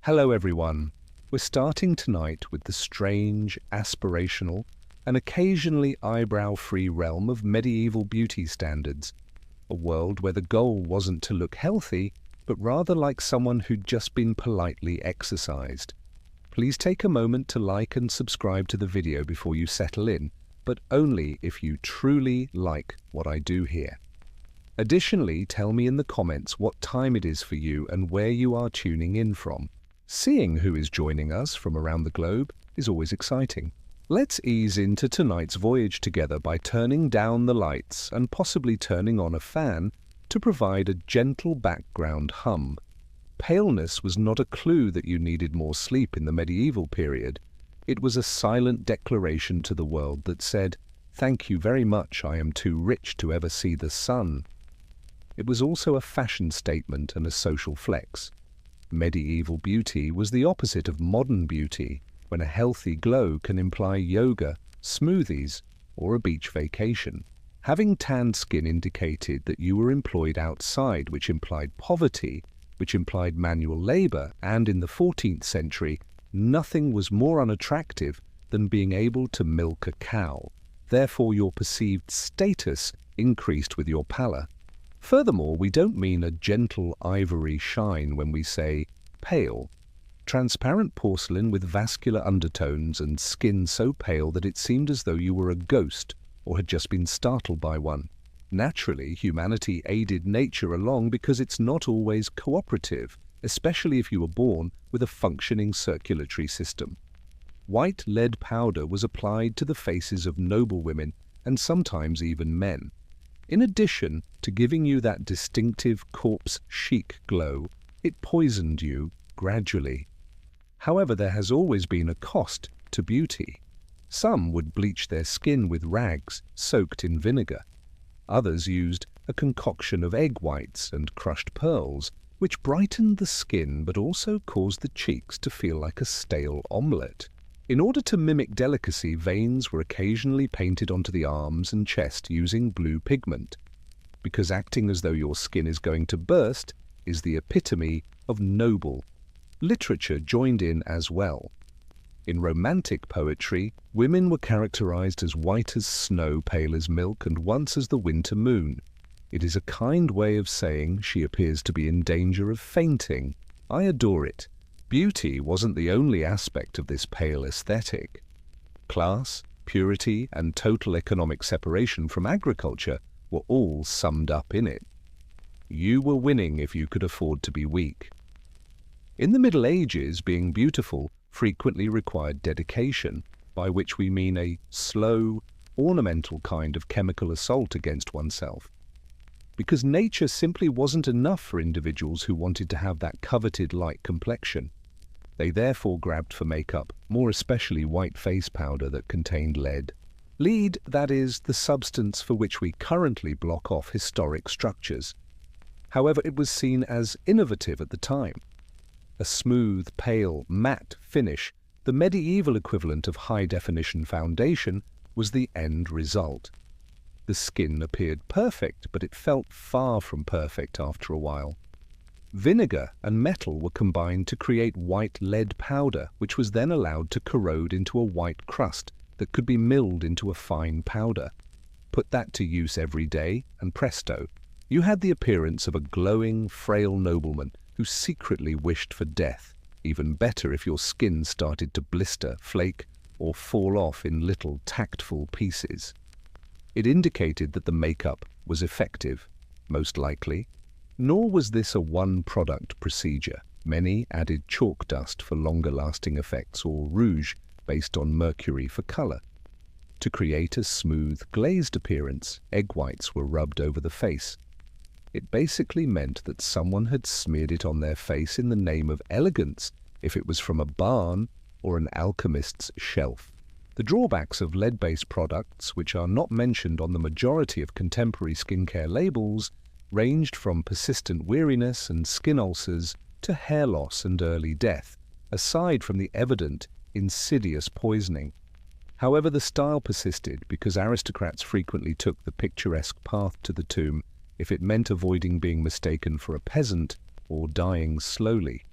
Hello everyone. We're starting tonight with the strange, aspirational, and occasionally eyebrow-free realm of medieval beauty standards. A world where the goal wasn't to look healthy, but rather like someone who'd just been politely exercised. Please take a moment to like and subscribe to the video before you settle in, but only if you truly like what I do here. Additionally, tell me in the comments what time it is for you and where you are tuning in from. Seeing who is joining us from around the globe is always exciting. Let's ease into tonight's voyage together by turning down the lights and possibly turning on a fan to provide a gentle background hum. Paleness was not a clue that you needed more sleep in the medieval period. It was a silent declaration to the world that said, "Thank you very much, I am too rich to ever see the sun." It was also a fashion statement and a social flex. Medieval beauty was the opposite of modern beauty, when a healthy glow can imply yoga, smoothies, or a beach vacation. Having tanned skin indicated that you were employed outside, which implied poverty, which implied manual labor, and in the 14th century, nothing was more unattractive than being able to milk a cow. Therefore, your perceived status increased with your pallor. Furthermore, we don't mean a gentle ivory shine when we say pale. Transparent porcelain with vascular undertones and skin so pale that it seemed as though you were a ghost or had just been startled by one. Naturally, humanity aided nature along because it's not always cooperative, especially if you were born with a functioning circulatory system. White lead powder was applied to the faces of noble women and sometimes even men. In addition to giving you that distinctive corpse chic glow, it poisoned you gradually. However, there has always been a cost to beauty. Some would bleach their skin with rags soaked in vinegar. Others used a concoction of egg whites and crushed pearls, which brightened the skin but also caused the cheeks to feel like a stale omelette. In order to mimic delicacy, veins were occasionally painted onto the arms and chest using blue pigment, because acting as though your skin is going to burst is the epitome of noble. Literature joined in as well. In romantic poetry, women were characterized as white as snow, pale as milk, and once as the winter moon. It is a kind way of saying she appears to be in danger of fainting. I adore it. Beauty wasn't the only aspect of this pale aesthetic. Class, purity, and total economic separation from agriculture were all summed up in it. You were winning if you could afford to be weak. In the Middle Ages, being beautiful frequently required dedication, by which we mean a slow, ornamental kind of chemical assault against oneself. Because nature simply wasn't enough for individuals who wanted to have that coveted light complexion. They therefore grabbed for makeup, more especially white face powder that contained lead. Lead, that is, the substance for which we currently block off historic structures. However, it was seen as innovative at the time. A smooth, pale, matte finish, the medieval equivalent of high-definition foundation, was the end result. The skin appeared perfect, but it felt far from perfect after a while. Vinegar and metal were combined to create white lead powder, which was then allowed to corrode into a white crust that could be milled into a fine powder. Put that to use every day, and presto, you had the appearance of a glowing, frail nobleman who secretly wished for death. Even better if your skin started to blister, flake, or fall off in little tactful pieces. It indicated that the makeup was effective, most likely. Nor was this a one-product procedure. Many added chalk dust for longer-lasting effects or rouge based on mercury for color. To create a smooth, glazed appearance, egg whites were rubbed over the face. It basically meant that someone had smeared it on their face in the name of elegance, if it was from a barn or an alchemist's shelf. The drawbacks of lead-based products, which are not mentioned on the majority of contemporary skincare labels, ranged from persistent weariness and skin ulcers to hair loss and early death, aside from the evident, insidious poisoning. However, the style persisted because aristocrats frequently took the picturesque path to the tomb if it meant avoiding being mistaken for a peasant or dying slowly.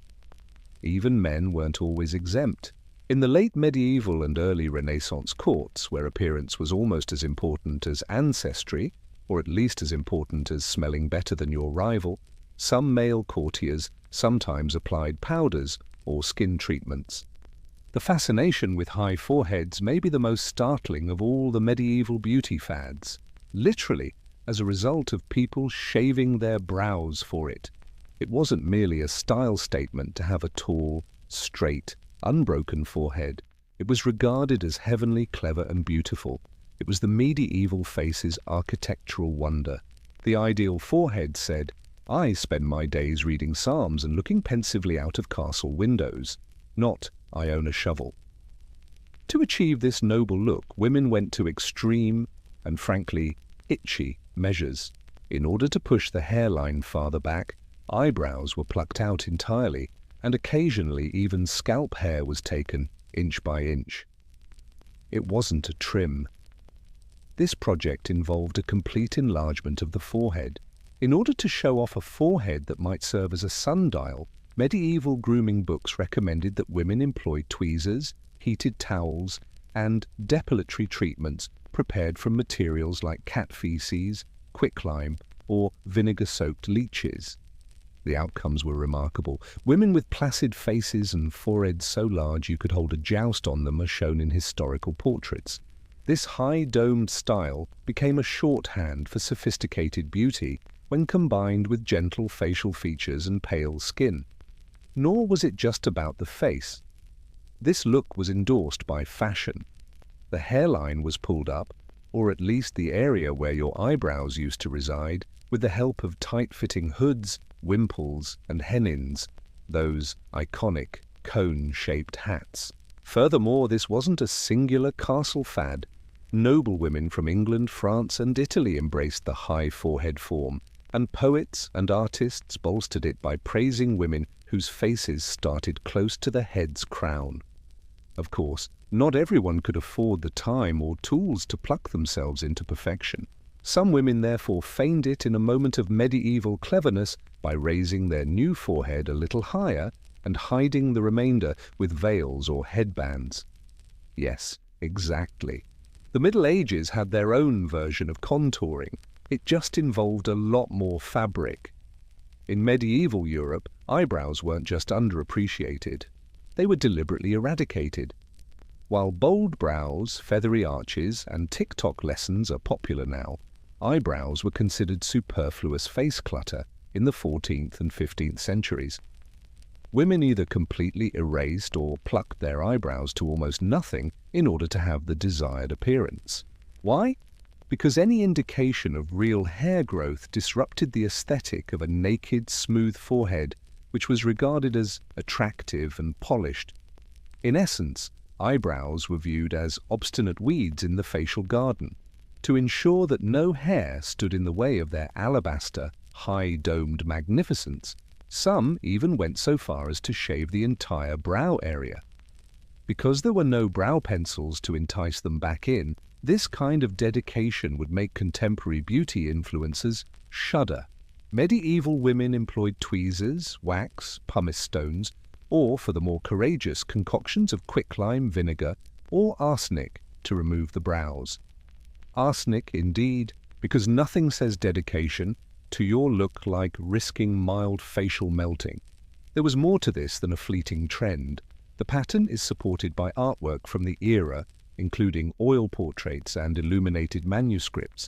Even men weren't always exempt. In the late medieval and early Renaissance courts, where appearance was almost as important as ancestry, or at least as important as smelling better than your rival, some male courtiers sometimes applied powders or skin treatments. The fascination with high foreheads may be the most startling of all the medieval beauty fads, literally as a result of people shaving their brows for it. It wasn't merely a style statement to have a tall, straight, unbroken forehead. It was regarded as heavenly, clever, and beautiful. It was the medieval face's architectural wonder. The ideal forehead said, "I spend my days reading psalms and looking pensively out of castle windows," not "I own a shovel." To achieve this noble look, women went to extreme and, frankly, itchy measures. In order to push the hairline farther back, eyebrows were plucked out entirely, and occasionally even scalp hair was taken inch by inch. It wasn't a trim. This project involved a complete enlargement of the forehead. In order to show off a forehead that might serve as a sundial, medieval grooming books recommended that women employ tweezers, heated towels, and depilatory treatments prepared from materials like cat feces, quicklime, or vinegar-soaked leeches. The outcomes were remarkable. Women with placid faces and foreheads so large you could hold a joust on them are shown in historical portraits. This high-domed style became a shorthand for sophisticated beauty when combined with gentle facial features and pale skin. Nor was it just about the face. This look was endorsed by fashion. The hairline was pulled up, or at least the area where your eyebrows used to reside, with the help of tight-fitting hoods, wimples, and hennins, those iconic cone-shaped hats. Furthermore, this wasn't a singular castle fad. Noblewomen from England, France, and Italy embraced the high forehead form, and poets and artists bolstered it by praising women whose faces started close to the head's crown. Of course, not everyone could afford the time or tools to pluck themselves into perfection. Some women therefore feigned it in a moment of medieval cleverness by raising their new forehead a little higher and hiding the remainder with veils or headbands. Yes, exactly. The Middle Ages had their own version of contouring. It just involved a lot more fabric. In medieval Europe, eyebrows weren't just underappreciated. They were deliberately eradicated. While bold brows, feathery arches, and TikTok lessons are popular now, eyebrows were considered superfluous face clutter in the 14th and 15th centuries. Women either completely erased or plucked their eyebrows to almost nothing in order to have the desired appearance. Why? Because any indication of real hair growth disrupted the aesthetic of a naked, smooth forehead, which was regarded as attractive and polished. In essence, eyebrows were viewed as obstinate weeds in the facial garden. To ensure that no hair stood in the way of their alabaster, high-domed magnificence, some even went so far as to shave the entire brow area. Because there were no brow pencils to entice them back in, this kind of dedication would make contemporary beauty influencers shudder. Medieval women employed tweezers, wax, pumice stones, or, for the more courageous, concoctions of quicklime, vinegar, or arsenic to remove the brows. Arsenic, indeed, because nothing says dedication to your look like risking mild facial melting. There was more to this than a fleeting trend. The pattern is supported by artwork from the era, including oil portraits and illuminated manuscripts.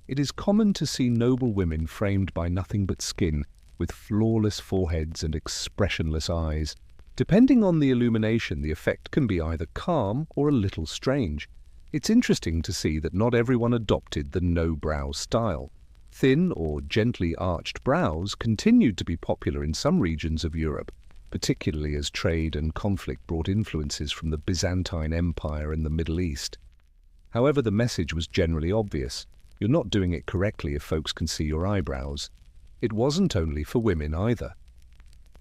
It is common to see noble women framed by nothing but skin, with flawless foreheads and expressionless eyes. Depending on the illumination, the effect can be either calm or a little strange. It's interesting to see that not everyone adopted the no-brow style. Thin or gently arched brows continued to be popular in some regions of Europe, particularly as trade and conflict brought influences from the Byzantine Empire and the Middle East. However, the message was generally obvious. You're not doing it correctly if folks can see your eyebrows. It wasn't only for women either.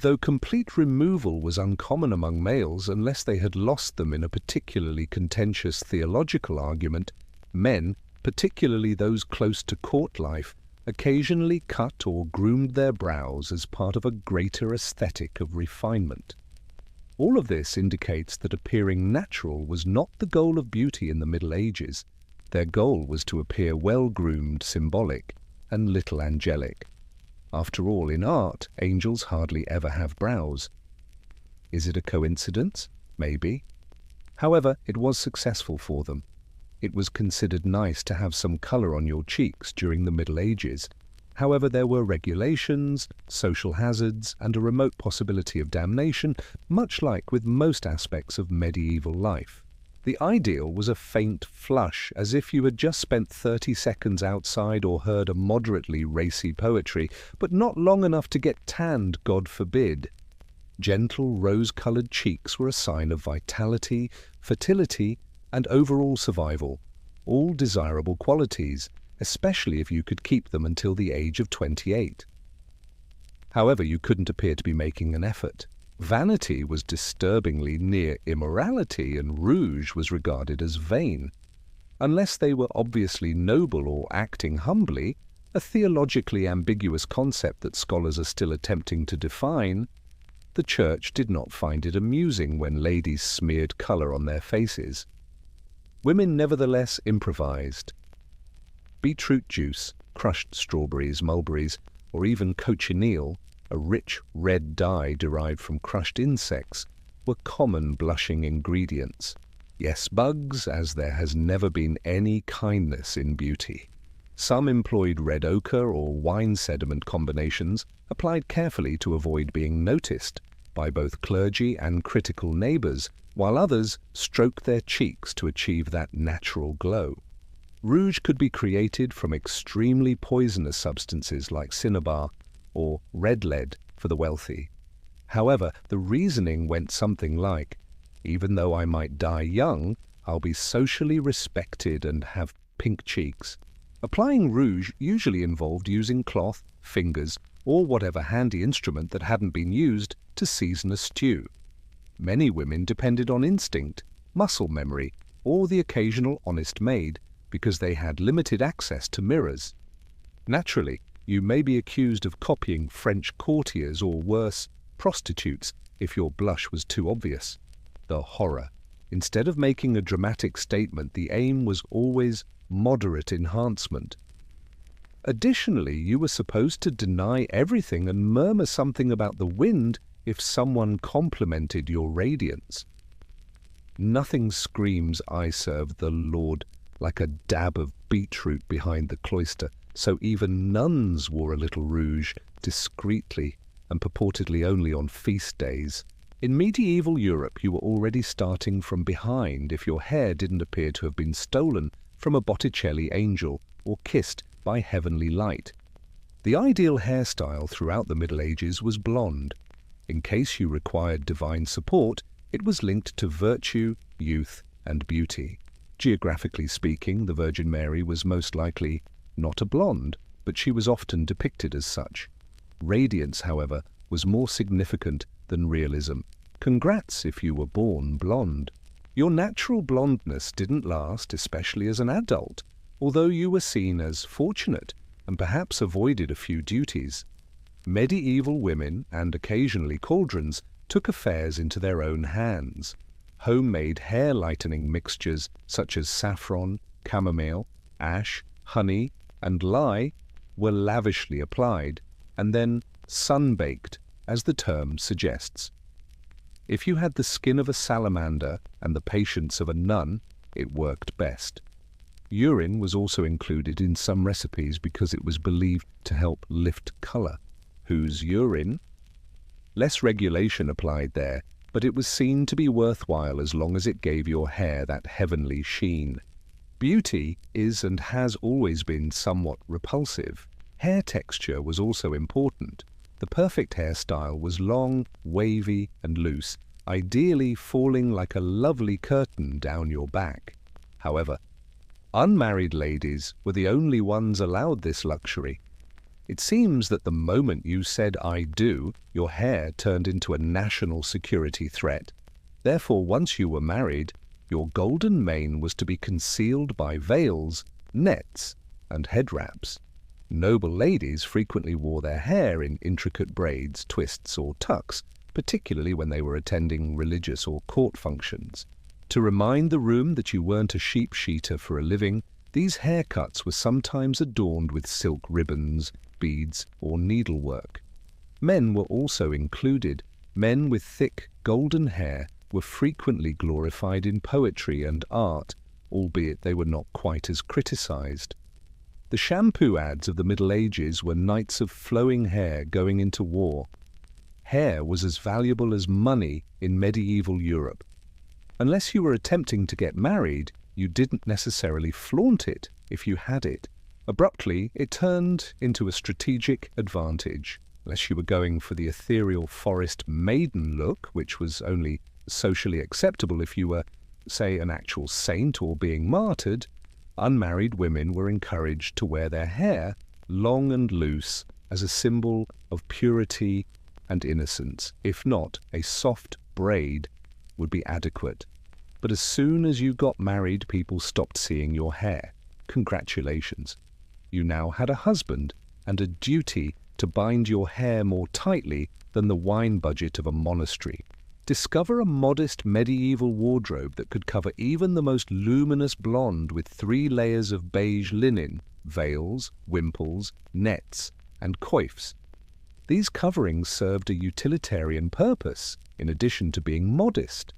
Though complete removal was uncommon among males unless they had lost them in a particularly contentious theological argument, men, particularly those close to court life, occasionally cut or groomed their brows as part of a greater aesthetic of refinement. All of this indicates that appearing natural was not the goal of beauty in the Middle Ages. Their goal was to appear well-groomed, symbolic, and little angelic. After all, in art, angels hardly ever have brows. Is it a coincidence? Maybe. However, it was successful for them. It was considered nice to have some color on your cheeks during the Middle Ages. However, there were regulations, social hazards, and a remote possibility of damnation, much like with most aspects of medieval life. The ideal was a faint flush, as if you had just spent 30 seconds outside or heard a moderately racy poetry, but not long enough to get tanned, God forbid. Gentle rose-colored cheeks were a sign of vitality, fertility, and overall survival, all desirable qualities, especially if you could keep them until the age of 28. However, you couldn't appear to be making an effort. Vanity was disturbingly near immorality, and rouge was regarded as vain. Unless they were obviously noble or acting humbly, a theologically ambiguous concept that scholars are still attempting to define, the Church did not find it amusing when ladies smeared colour on their faces. Women nevertheless improvised. Beetroot juice, crushed strawberries, mulberries, or even cochineal, a rich red dye derived from crushed insects, were common blushing ingredients. Yes, bugs, as there has never been any kindness in beauty. Some employed red ochre or wine sediment combinations applied carefully to avoid being noticed by both clergy and critical neighbours, while others stroked their cheeks to achieve that natural glow. Rouge could be created from extremely poisonous substances like cinnabar or red lead for the wealthy. However, the reasoning went something like, even though I might die young, I'll be socially respected and have pink cheeks. Applying rouge usually involved using cloth, fingers, or whatever handy instrument that hadn't been used to season a stew. Many women depended on instinct, muscle memory, or the occasional honest maid, because they had limited access to mirrors. Naturally, you may be accused of copying French courtiers or worse, prostitutes, if your blush was too obvious. The horror. Instead of making a dramatic statement, the aim was always moderate enhancement. Additionally, you were supposed to deny everything and murmur something about the wind if someone complimented your radiance. Nothing screams, I serve the Lord, like a dab of beetroot behind the cloister, so even nuns wore a little rouge, discreetly and purportedly only on feast days. In medieval Europe, you were already starting from behind if your hair didn't appear to have been stolen from a Botticelli angel or kissed by heavenly light. The ideal hairstyle throughout the Middle Ages was blonde. In case you required divine support, it was linked to virtue, youth, and beauty. Geographically speaking, the Virgin Mary was most likely not a blonde, but she was often depicted as such. Radiance, however, was more significant than realism. Congrats if you were born blonde. Your natural blondness didn't last, especially as an adult, although you were seen as fortunate and perhaps avoided a few duties. Medieval women, and occasionally cauldrons, took affairs into their own hands. Homemade hair-lightening mixtures such as saffron, chamomile, ash, honey, and lye were lavishly applied, and then sun-baked, as the term suggests. If you had the skin of a salamander and the patience of a nun, it worked best. Urine was also included in some recipes because it was believed to help lift color. Whose urine? Less regulation applied there, but it was seen to be worthwhile as long as it gave your hair that heavenly sheen. Beauty is and has always been somewhat repulsive. Hair texture was also important. The perfect hairstyle was long, wavy, and loose, ideally falling like a lovely curtain down your back. However, unmarried ladies were the only ones allowed this luxury. It seems that the moment you said "I do," your hair turned into a national security threat. Therefore, once you were married, your golden mane was to be concealed by veils, nets, and head wraps. Noble ladies frequently wore their hair in intricate braids, twists, or tucks, particularly when they were attending religious or court functions. To remind the room that you weren't a sheep-sheater for a living, these haircuts were sometimes adorned with silk ribbons, beads, or needlework. Men were also included. Men with thick, golden hair were frequently glorified in poetry and art, albeit they were not quite as criticized. The shampoo ads of the Middle Ages were knights of flowing hair going into war. Hair was as valuable as money in medieval Europe. Unless you were attempting to get married, you didn't necessarily flaunt it if you had it. Abruptly, it turned into a strategic advantage. Unless you were going for the ethereal forest maiden look, which was only socially acceptable if you were, say, an actual saint or being martyred, unmarried women were encouraged to wear their hair long and loose as a symbol of purity and innocence. If not, a soft braid would be adequate. But as soon as you got married, people stopped seeing your hair. Congratulations. You now had a husband and a duty to bind your hair more tightly than the wine budget of a monastery. Discover a modest medieval wardrobe that could cover even the most luminous blonde with 3 layers of beige linen, veils, wimples, nets, and coifs. These coverings served a utilitarian purpose, in addition to being modest.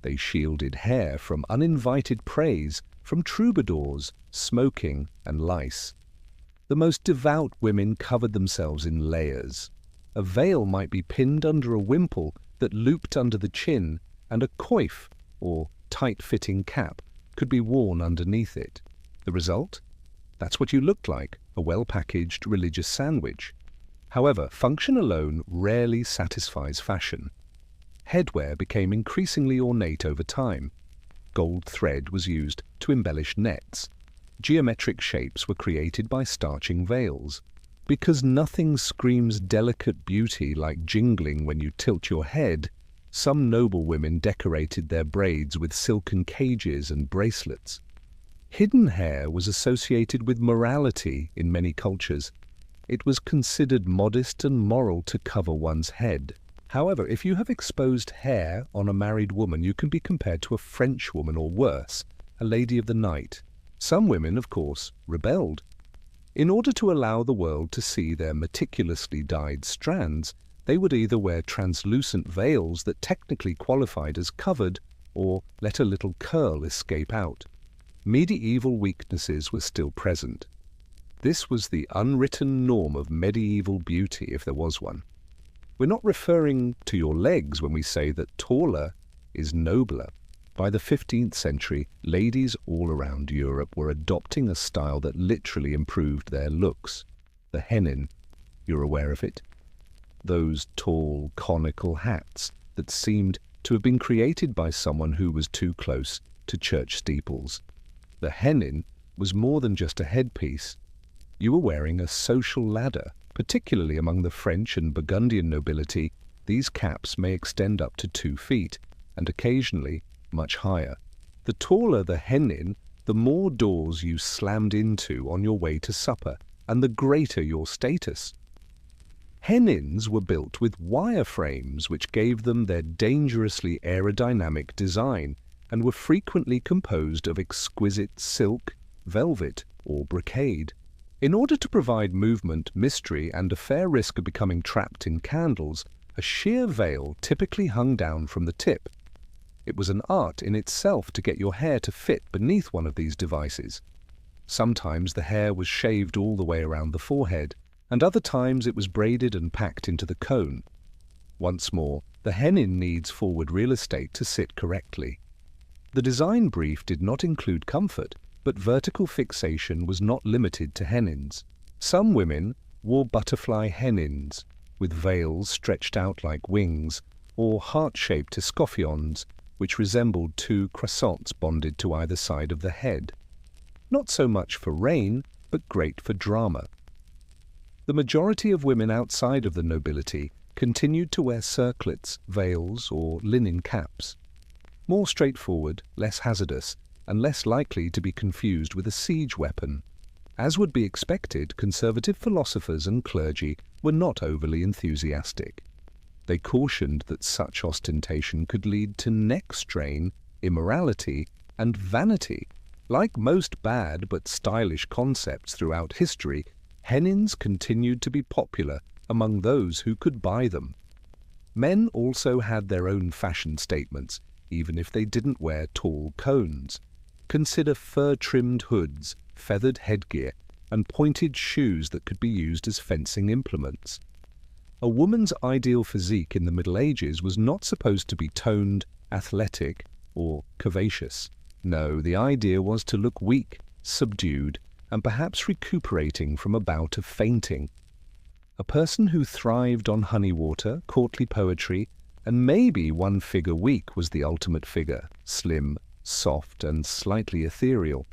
They shielded hair from uninvited praise, from troubadours, smoking, and lice. The most devout women covered themselves in layers. A veil might be pinned under a wimple that looped under the chin, and a coif, or tight-fitting cap, could be worn underneath it. The result? That's what you looked like, a well-packaged religious sandwich. However, function alone rarely satisfies fashion. Headwear became increasingly ornate over time. Gold thread was used to embellish nets. Geometric shapes were created by starching veils. Because nothing screams delicate beauty like jingling when you tilt your head, some noble women decorated their braids with silken cages and bracelets. Hidden hair was associated with morality in many cultures. It was considered modest and moral to cover one's head. However, if you have exposed hair on a married woman, you can be compared to a French woman, or worse, a lady of the night. Some women, of course, rebelled. In order to allow the world to see their meticulously dyed strands, they would either wear translucent veils that technically qualified as covered, or let a little curl escape out. Medieval weaknesses were still present. This was the unwritten norm of medieval beauty, if there was one. We're not referring to your legs when we say that taller is nobler. By the 15th century, ladies all around Europe were adopting a style that literally improved their looks. The hennin. You're aware of it? Those tall, conical hats that seemed to have been created by someone who was too close to church steeples. The hennin was more than just a headpiece. You were wearing a social ladder. Particularly among the French and Burgundian nobility, these caps may extend up to 2 feet, and occasionally much higher. The taller the hennin, the more doors you slammed into on your way to supper, and the greater your status. Hennins were built with wire frames which gave them their dangerously aerodynamic design, and were frequently composed of exquisite silk, velvet, or brocade. In order to provide movement, mystery, and a fair risk of becoming trapped in candles, a sheer veil typically hung down from the tip. It was an art in itself to get your hair to fit beneath one of these devices. Sometimes the hair was shaved all the way around the forehead, and other times it was braided and packed into the cone. Once more, the hennin needs forward real estate to sit correctly. The design brief did not include comfort, but vertical fixation was not limited to hennins. Some women wore butterfly hennins, with veils stretched out like wings, or heart-shaped escoffions, which resembled 2 croissants bonded to either side of the head. Not so much for rain, but great for drama. The majority of women outside of the nobility continued to wear circlets, veils, or linen caps. More straightforward, less hazardous, and less likely to be confused with a siege weapon. As would be expected, conservative philosophers and clergy were not overly enthusiastic. They cautioned that such ostentation could lead to neck strain, immorality, and vanity. Like most bad but stylish concepts throughout history, hennins continued to be popular among those who could buy them. Men also had their own fashion statements, even if they didn't wear tall cones. Consider fur-trimmed hoods, feathered headgear, and pointed shoes that could be used as fencing implements. A woman's ideal physique in the Middle Ages was not supposed to be toned, athletic, or curvaceous. No, the idea was to look weak, subdued, and perhaps recuperating from a bout of fainting. A person who thrived on honey water, courtly poetry, and maybe one figure weak was the ultimate figure, slim, soft, and slightly ethereal.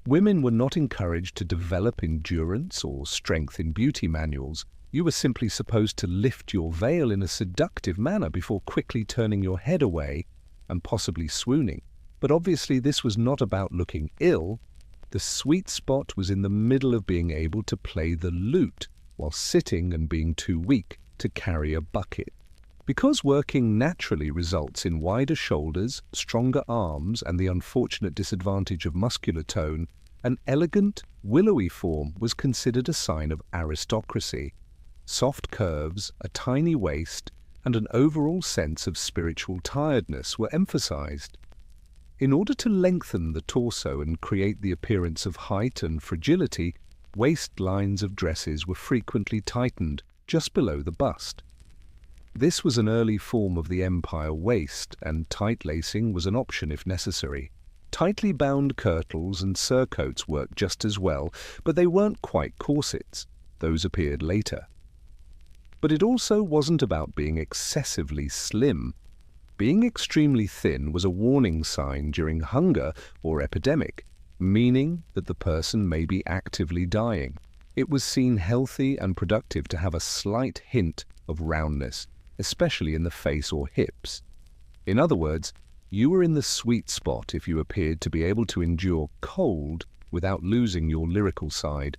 Women were not encouraged to develop endurance or strength in beauty manuals. You were simply supposed to lift your veil in a seductive manner before quickly turning your head away and possibly swooning. But obviously this was not about looking ill. The sweet spot was in the middle of being able to play the lute while sitting and being too weak to carry a bucket. Because working naturally results in wider shoulders, stronger arms, and the unfortunate disadvantage of muscular tone, an elegant, willowy form was considered a sign of aristocracy. Soft curves, a tiny waist, and an overall sense of spiritual tiredness were emphasized. In order to lengthen the torso and create the appearance of height and fragility, waistlines of dresses were frequently tightened just below the bust. This was an early form of the empire waist, and tight lacing was an option if necessary. Tightly bound kirtles and surcoats worked just as well, but they weren't quite corsets. Those appeared later. But it also wasn't about being excessively slim. Being extremely thin was a warning sign during hunger or epidemic, meaning that the person may be actively dying. It was seen healthy and productive to have a slight hint of roundness, especially in the face or hips. In other words, you were in the sweet spot if you appeared to be able to endure cold without losing your lyrical side.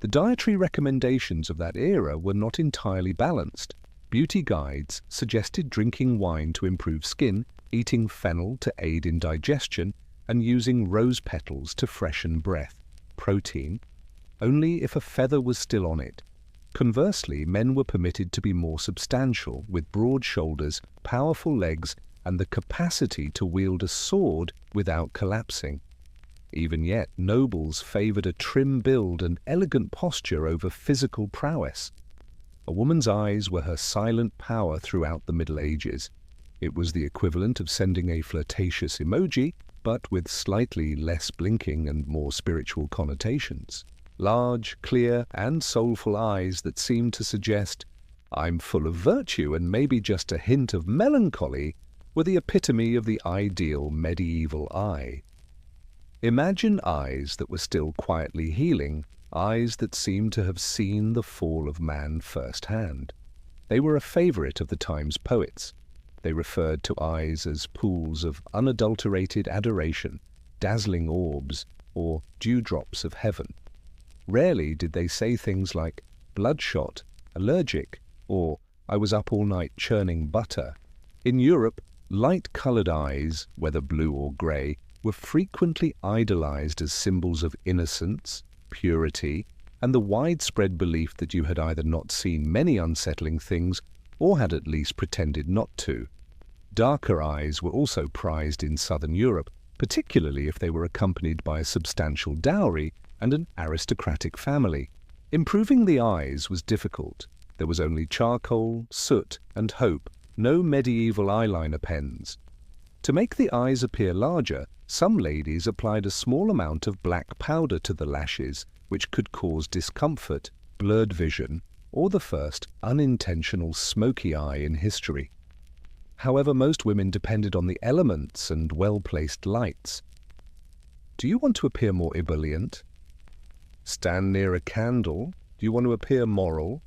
The dietary recommendations of that era were not entirely balanced. Beauty guides suggested drinking wine to improve skin, eating fennel to aid in digestion, and using rose petals to freshen breath. Protein, only if a feather was still on it. Conversely, men were permitted to be more substantial, with broad shoulders, powerful legs, and the capacity to wield a sword without collapsing. Even yet, nobles favored a trim build and elegant posture over physical prowess. A woman's eyes were her silent power throughout the Middle Ages. It was the equivalent of sending a flirtatious emoji, but with slightly less blinking and more spiritual connotations. Large, clear, and soulful eyes that seemed to suggest, "I'm full of virtue and maybe just a hint of melancholy," were the epitome of the ideal medieval eye. Imagine eyes that were still quietly healing, eyes that seemed to have seen the fall of man firsthand. They were a favorite of the time's poets. They referred to eyes as pools of unadulterated adoration, dazzling orbs, or dewdrops of heaven. Rarely did they say things like bloodshot, allergic, or I was up all night churning butter. In Europe, light-colored eyes, whether blue or gray, were frequently idolized as symbols of innocence, purity, and the widespread belief that you had either not seen many unsettling things or had at least pretended not to. Darker eyes were also prized in southern Europe, particularly if they were accompanied by a substantial dowry and an aristocratic family. Improving the eyes was difficult. There was only charcoal, soot, and hope, no medieval eyeliner pens. To make the eyes appear larger, some ladies applied a small amount of black powder to the lashes, which could cause discomfort, blurred vision, or the first unintentional smoky eye in history. However, most women depended on the elements and well-placed lights. Do you want to appear more ebullient? Stand near a candle? Do you want to appear moral?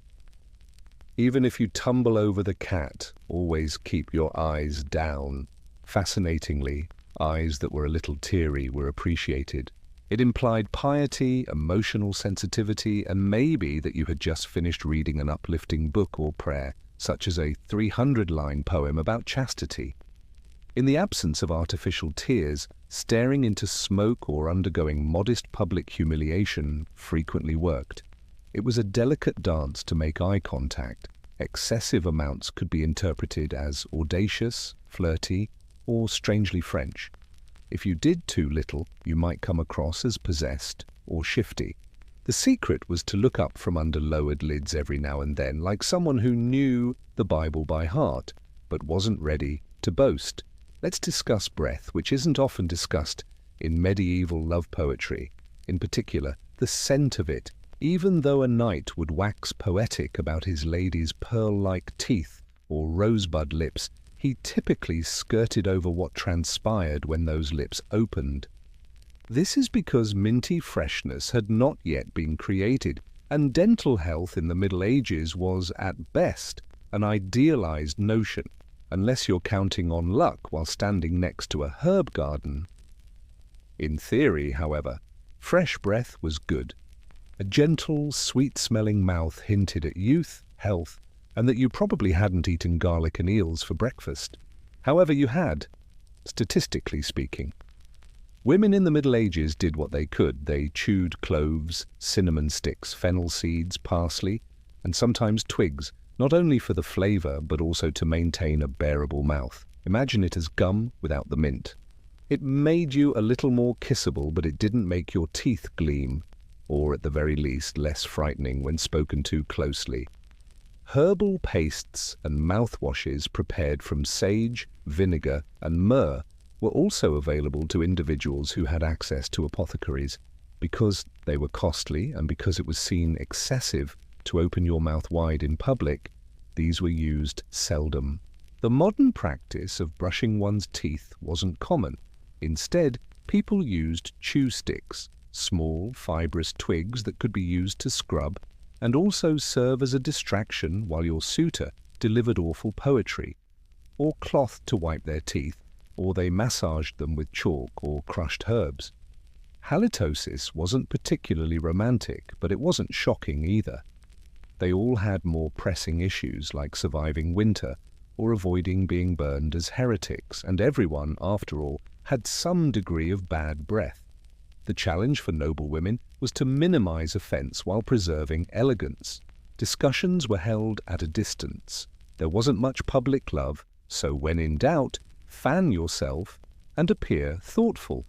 Even if you tumble over the cat, always keep your eyes down. Fascinatingly, eyes that were a little teary were appreciated. It implied piety, emotional sensitivity, and maybe that you had just finished reading an uplifting book or prayer. such as a 300-line poem about chastity. In the absence of artificial tears, staring into smoke or undergoing modest public humiliation frequently worked. It was a delicate dance to make eye contact. Excessive amounts could be interpreted as audacious, flirty, or strangely French. If you did too little, you might come across as possessed or shifty. The secret was to look up from under lowered lids every now and then, like someone who knew the Bible by heart, but wasn't ready to boast. Let's discuss breath, which isn't often discussed in medieval love poetry. In particular, the scent of it. Even though a knight would wax poetic about his lady's pearl-like teeth or rosebud lips, he typically skirted over what transpired when those lips opened. This is because minty freshness had not yet been created, and dental health in the Middle Ages was, at best, an idealized notion, unless you're counting on luck while standing next to a herb garden. In theory, however, fresh breath was good. A gentle, sweet-smelling mouth hinted at youth, health, and that you probably hadn't eaten garlic and eels for breakfast. However, you had, statistically speaking. Women in the Middle Ages did what they could. They chewed cloves, cinnamon sticks, fennel seeds, parsley, and sometimes twigs, not only for the flavor, but also to maintain a bearable mouth. Imagine it as gum without the mint. It made you a little more kissable, but it didn't make your teeth gleam, or at the very least less frightening when spoken to closely. Herbal pastes and mouthwashes prepared from sage, vinegar, and myrrh were also available to individuals who had access to apothecaries. Because they were costly and because it was seen excessive to open your mouth wide in public, these were used seldom. The modern practice of brushing one's teeth wasn't common. Instead, people used chew sticks, small, fibrous twigs that could be used to scrub and also serve as a distraction while your suitor delivered awful poetry, or cloth to wipe their teeth, or they massaged them with chalk or crushed herbs. Halitosis wasn't particularly romantic, but it wasn't shocking either. They all had more pressing issues like surviving winter or avoiding being burned as heretics, and everyone, after all, had some degree of bad breath. The challenge for noble women was to minimize offense while preserving elegance. Discussions were held at a distance. There wasn't much public love, so when in doubt, fan yourself and appear thoughtful.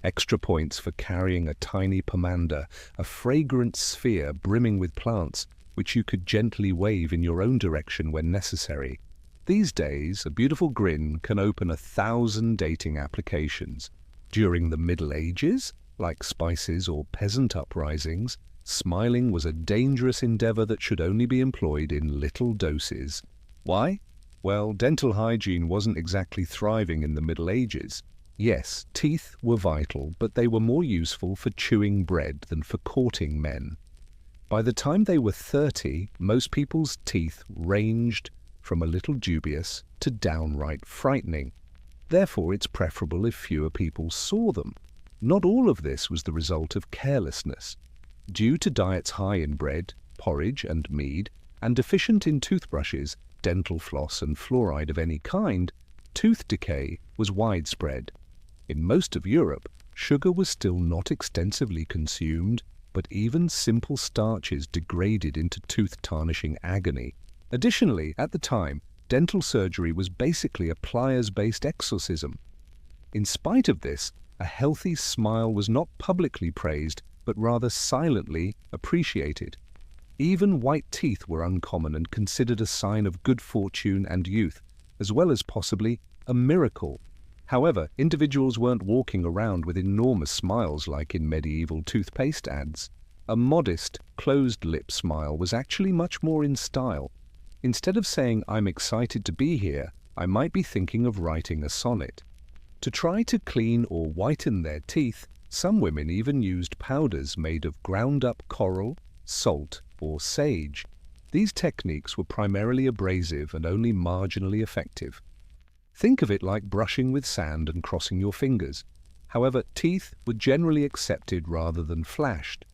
Extra points for carrying a tiny pomander, a fragrant sphere brimming with plants, which you could gently wave in your own direction when necessary. These days, a beautiful grin can open 1,000 dating applications. During the Middle Ages, like spices or peasant uprisings, smiling was a dangerous endeavor that should only be employed in little doses. Why? Well, dental hygiene wasn't exactly thriving in the Middle Ages. Yes, teeth were vital, but they were more useful for chewing bread than for courting men. By the time they were 30, most people's teeth ranged from a little dubious to downright frightening. Therefore, it's preferable if fewer people saw them. Not all of this was the result of carelessness. Due to diets high in bread, porridge, and mead, and deficient in toothbrushes, dental floss, and fluoride of any kind, tooth decay was widespread. In most of Europe, sugar was still not extensively consumed, but even simple starches degraded into tooth-tarnishing agony. Additionally, at the time, dental surgery was basically a pliers-based exorcism. In spite of this, a healthy smile was not publicly praised, but rather silently appreciated. Even white teeth were uncommon and considered a sign of good fortune and youth, as well as possibly a miracle. However, individuals weren't walking around with enormous smiles like in medieval toothpaste ads. A modest, closed-lip smile was actually much more in style. Instead of saying, "I'm excited to be here," I might be thinking of writing a sonnet. To try to clean or whiten their teeth, some women even used powders made of ground-up coral, salt, or sage. These techniques were primarily abrasive and only marginally effective. Think of it like brushing with sand and crossing your fingers. However, teeth were generally accepted rather than flashed.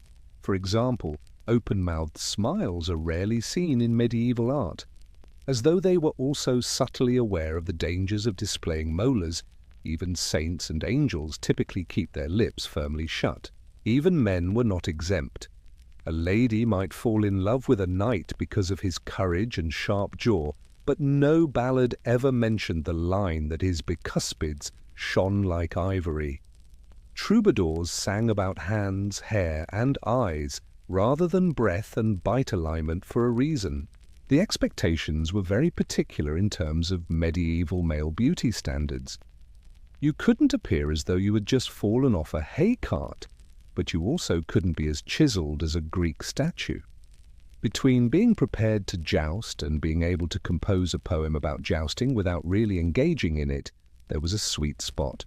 For example, open-mouthed smiles are rarely seen in medieval art. as though they were also subtly aware of the dangers of displaying molars. Even saints and angels typically keep their lips firmly shut. Even men were not exempt. A lady might fall in love with a knight because of his courage and sharp jaw, but no ballad ever mentioned the line that his bicuspids shone like ivory. Troubadours sang about hands, hair, and eyes, rather than breath and bite alignment for a reason. The expectations were very particular in terms of medieval male beauty standards. You couldn't appear as though you had just fallen off a hay cart, but you also couldn't be as chiseled as a Greek statue. Between being prepared to joust and being able to compose a poem about jousting without really engaging in it, there was a sweet spot.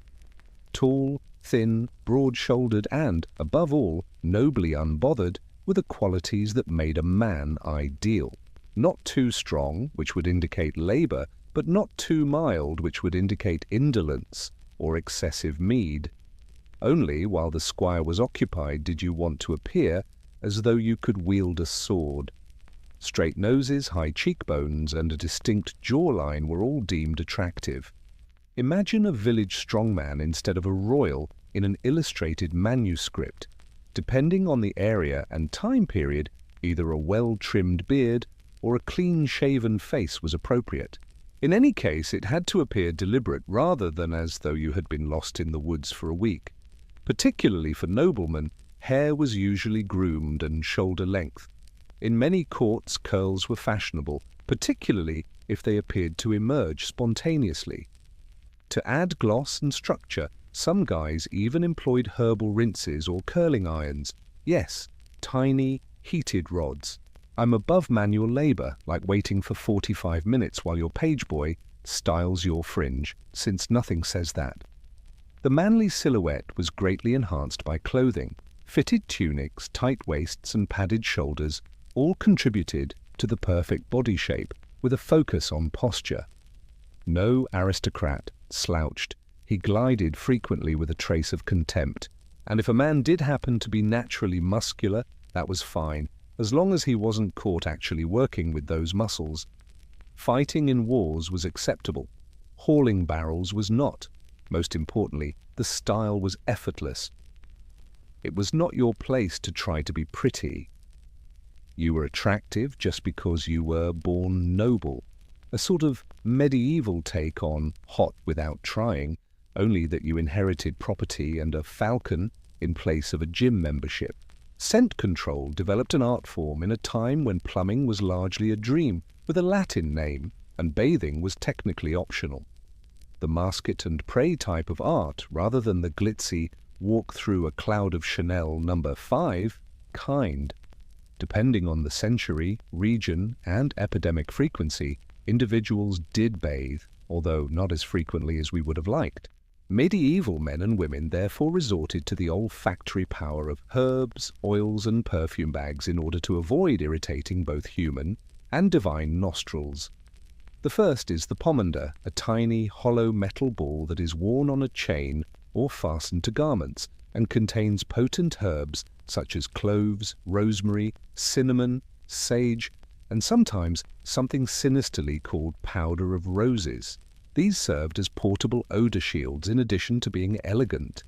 Tall, thin, broad-shouldered and, above all, nobly unbothered were the qualities that made a man ideal. Not too strong, which would indicate labour, but not too mild, which would indicate indolence or excessive meed. Only while the squire was occupied did you want to appear as though you could wield a sword. Straight noses, high cheekbones, and a distinct jawline were all deemed attractive. Imagine a village strongman instead of a royal in an illustrated manuscript. Depending on the area and time period, either a well-trimmed beard or a clean-shaven face was appropriate. In any case, it had to appear deliberate rather than as though you had been lost in the woods for a week. Particularly for noblemen, hair was usually groomed and shoulder-length. In many courts, curls were fashionable, particularly if they appeared to emerge spontaneously. To add gloss and structure, some guys even employed herbal rinses or curling irons. Yes, tiny, heated rods. I'm above manual labour, like waiting for 45 minutes while your page boy styles your fringe, since nothing says that. The manly silhouette was greatly enhanced by clothing. Fitted tunics, tight waists, and padded shoulders all contributed to the perfect body shape, with a focus on posture. No aristocrat slouched. He glided frequently with a trace of contempt, and if a man did happen to be naturally muscular, that was fine, as long as he wasn't caught actually working with those muscles. Fighting in wars was acceptable. Hauling barrels was not. Most importantly, the style was effortless. It was not your place to try to be pretty. You were attractive just because you were born noble, a sort of medieval take on hot without trying, only that you inherited property and a falcon in place of a gym membership. Scent control developed an art form in a time when plumbing was largely a dream with a Latin name and bathing was technically optional. The musket and prey type of art, rather than the glitzy walk through a cloud of Chanel No. 5 kind. Depending on the century, region, and epidemic frequency, individuals did bathe, although not as frequently as we would have liked. Medieval men and women therefore resorted to the olfactory power of herbs, oils, and perfume bags in order to avoid irritating both human and divine nostrils. The first is the pomander, a tiny, hollow metal ball that is worn on a chain or fastened to garments and contains potent herbs such as cloves, rosemary, cinnamon, sage, and sometimes something sinisterly called powder of roses. These served as portable odor shields in addition to being elegant.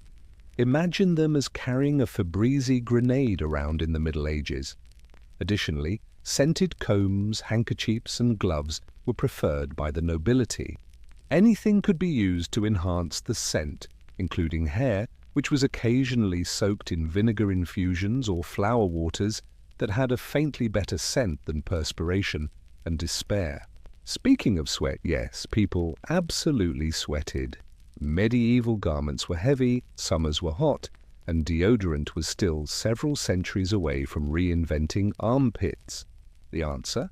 Imagine them as carrying a Febreze grenade around in the Middle Ages. Additionally, scented combs, handkerchiefs, and gloves were preferred by the nobility. Anything could be used to enhance the scent, including hair, which was occasionally soaked in vinegar infusions or flower waters that had a faintly better scent than perspiration and despair. Speaking of sweat, yes, people absolutely sweated. Medieval garments were heavy, summers were hot, and deodorant was still several centuries away from reinventing armpits. The answer?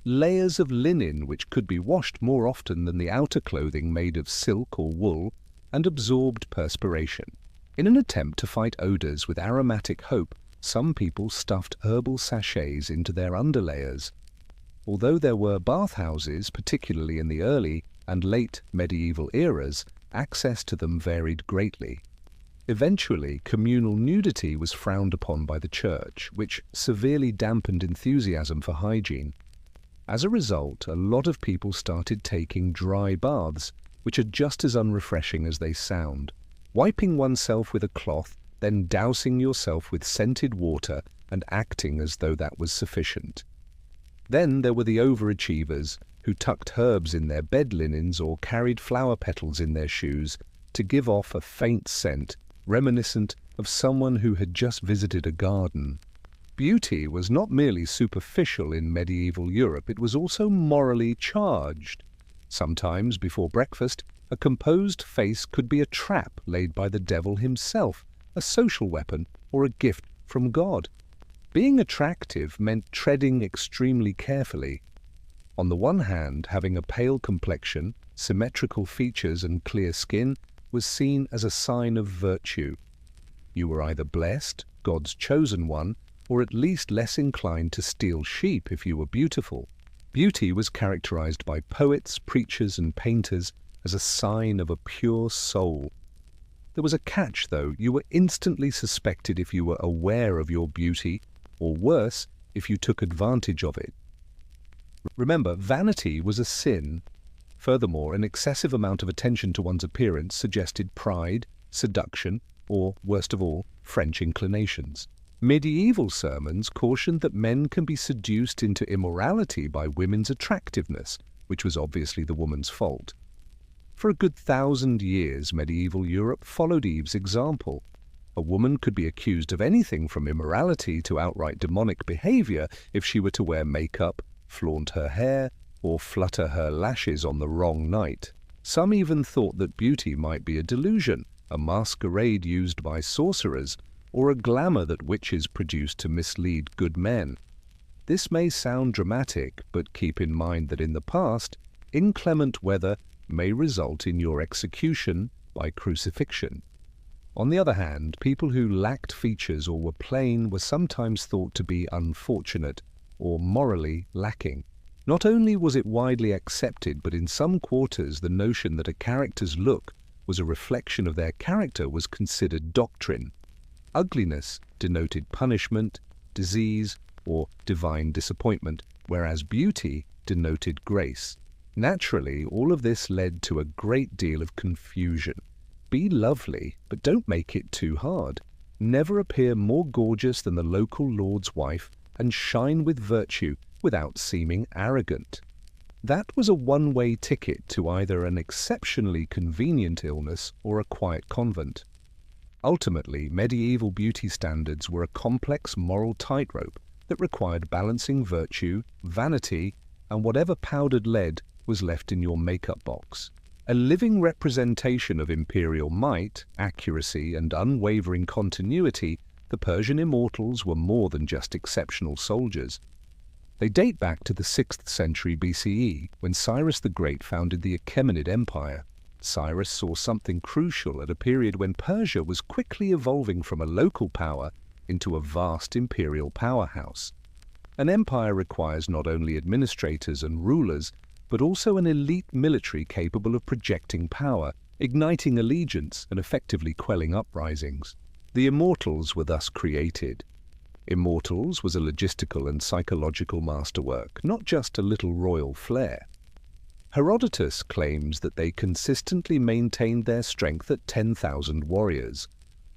Layers of linen which could be washed more often than the outer clothing made of silk or wool and absorbed perspiration. In an attempt to fight odors with aromatic hope, some people stuffed herbal sachets into their underlayers. Although there were bathhouses, particularly in the early and late medieval eras, access to them varied greatly. Eventually, communal nudity was frowned upon by the church, which severely dampened enthusiasm for hygiene. As a result, a lot of people started taking dry baths, which are just as unrefreshing as they sound. Wiping oneself with a cloth, then dousing yourself with scented water and acting as though that was sufficient. Then there were the overachievers, who tucked herbs in their bed linens or carried flower petals in their shoes to give off a faint scent reminiscent of someone who had just visited a garden. Beauty was not merely superficial in medieval Europe, it was also morally charged. Sometimes, before breakfast, a composed face could be a trap laid by the devil himself, a social weapon, or a gift from God. Being attractive meant treading extremely carefully. On the one hand, having a pale complexion, symmetrical features and clear skin was seen as a sign of virtue. You were either blessed, God's chosen one, or at least less inclined to steal sheep if you were beautiful. Beauty was characterized by poets, preachers, and painters as a sign of a pure soul. There was a catch, though. You were instantly suspected if you were aware of your beauty, or worse, if you took advantage of it. Remember, vanity was a sin. Furthermore, an excessive amount of attention to one's appearance suggested pride, seduction, or, worst of all, French inclinations. Medieval sermons cautioned that men can be seduced into immorality by women's attractiveness, which was obviously the woman's fault. For a good 1,000 years, medieval Europe followed Eve's example. A woman could be accused of anything from immorality to outright demonic behavior if she were to wear makeup, flaunt her hair, or flutter her lashes on the wrong night. Some even thought that beauty might be a delusion, a masquerade used by sorcerers, or a glamour that witches produced to mislead good men. This may sound dramatic, but keep in mind that in the past, inclement weather may result in your execution by crucifixion. On the other hand, people who lacked features or were plain were sometimes thought to be unfortunate or morally lacking. Not only was it widely accepted, but in some quarters the notion that a character's look was a reflection of their character was considered doctrine. Ugliness denoted punishment, disease, or divine disappointment, whereas beauty denoted grace. Naturally, all of this led to a great deal of confusion. Be lovely, but don't make it too hard. Never appear more gorgeous than the local lord's wife, and shine with virtue without seeming arrogant. That was a one-way ticket to either an exceptionally convenient illness or a quiet convent. Ultimately, medieval beauty standards were a complex moral tightrope that required balancing virtue, vanity, and whatever powdered lead was left in your makeup box. A living representation of imperial might, accuracy, and unwavering continuity, the Persian Immortals were more than just exceptional soldiers. They date back to the 6th century BCE, when Cyrus the Great founded the Achaemenid Empire. Cyrus saw something crucial at a period when Persia was quickly evolving from a local power into a vast imperial powerhouse. An empire requires not only administrators and rulers, but also an elite military capable of projecting power, igniting allegiance, and effectively quelling uprisings. The Immortals were thus created. Immortals was a logistical and psychological masterwork, not just a little royal flair. Herodotus claims that they consistently maintained their strength at 10,000 warriors.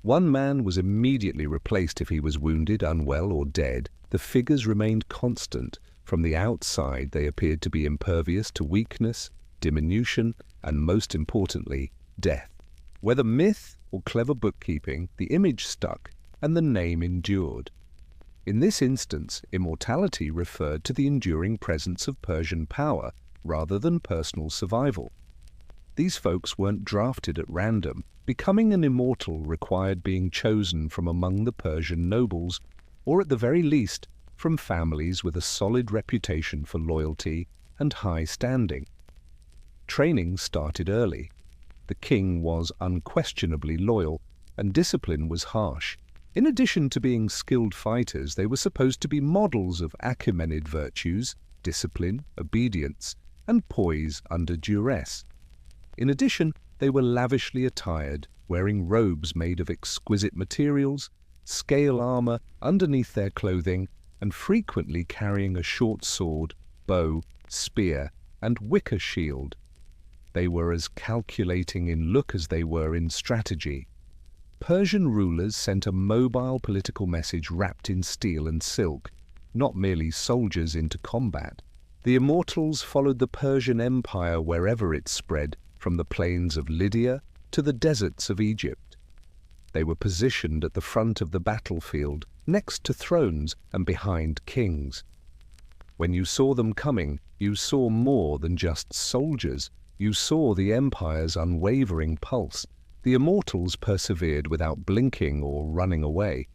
One man was immediately replaced if he was wounded, unwell, or dead. The figures remained constant. From the outside, they appeared to be impervious to weakness, diminution, and most importantly, death. Whether myth or clever bookkeeping, the image stuck and the name endured. In this instance, immortality referred to the enduring presence of Persian power rather than personal survival. These folks weren't drafted at random. Becoming an immortal required being chosen from among the Persian nobles, or at the very least, from families with a solid reputation for loyalty and high standing. Training started early. The king was unquestionably loyal, and discipline was harsh. In addition to being skilled fighters, they were supposed to be models of Achaemenid virtues, discipline, obedience, and poise under duress. In addition, they were lavishly attired, wearing robes made of exquisite materials, scale armor underneath their clothing, and frequently carrying a short sword bow, spear, and wicker shield. They were as calculating in look as they were in strategy. Persian rulers sent a mobile political message wrapped in steel and silk, not merely soldiers into combat. The Immortals followed the Persian Empire wherever it spread, from the plains of Lydia to the deserts of Egypt. They were positioned at the front of the battlefield, next to thrones and behind kings. When you saw them coming, you saw more than just soldiers. You saw the Empire's unwavering pulse. The Immortals persevered without blinking or running away,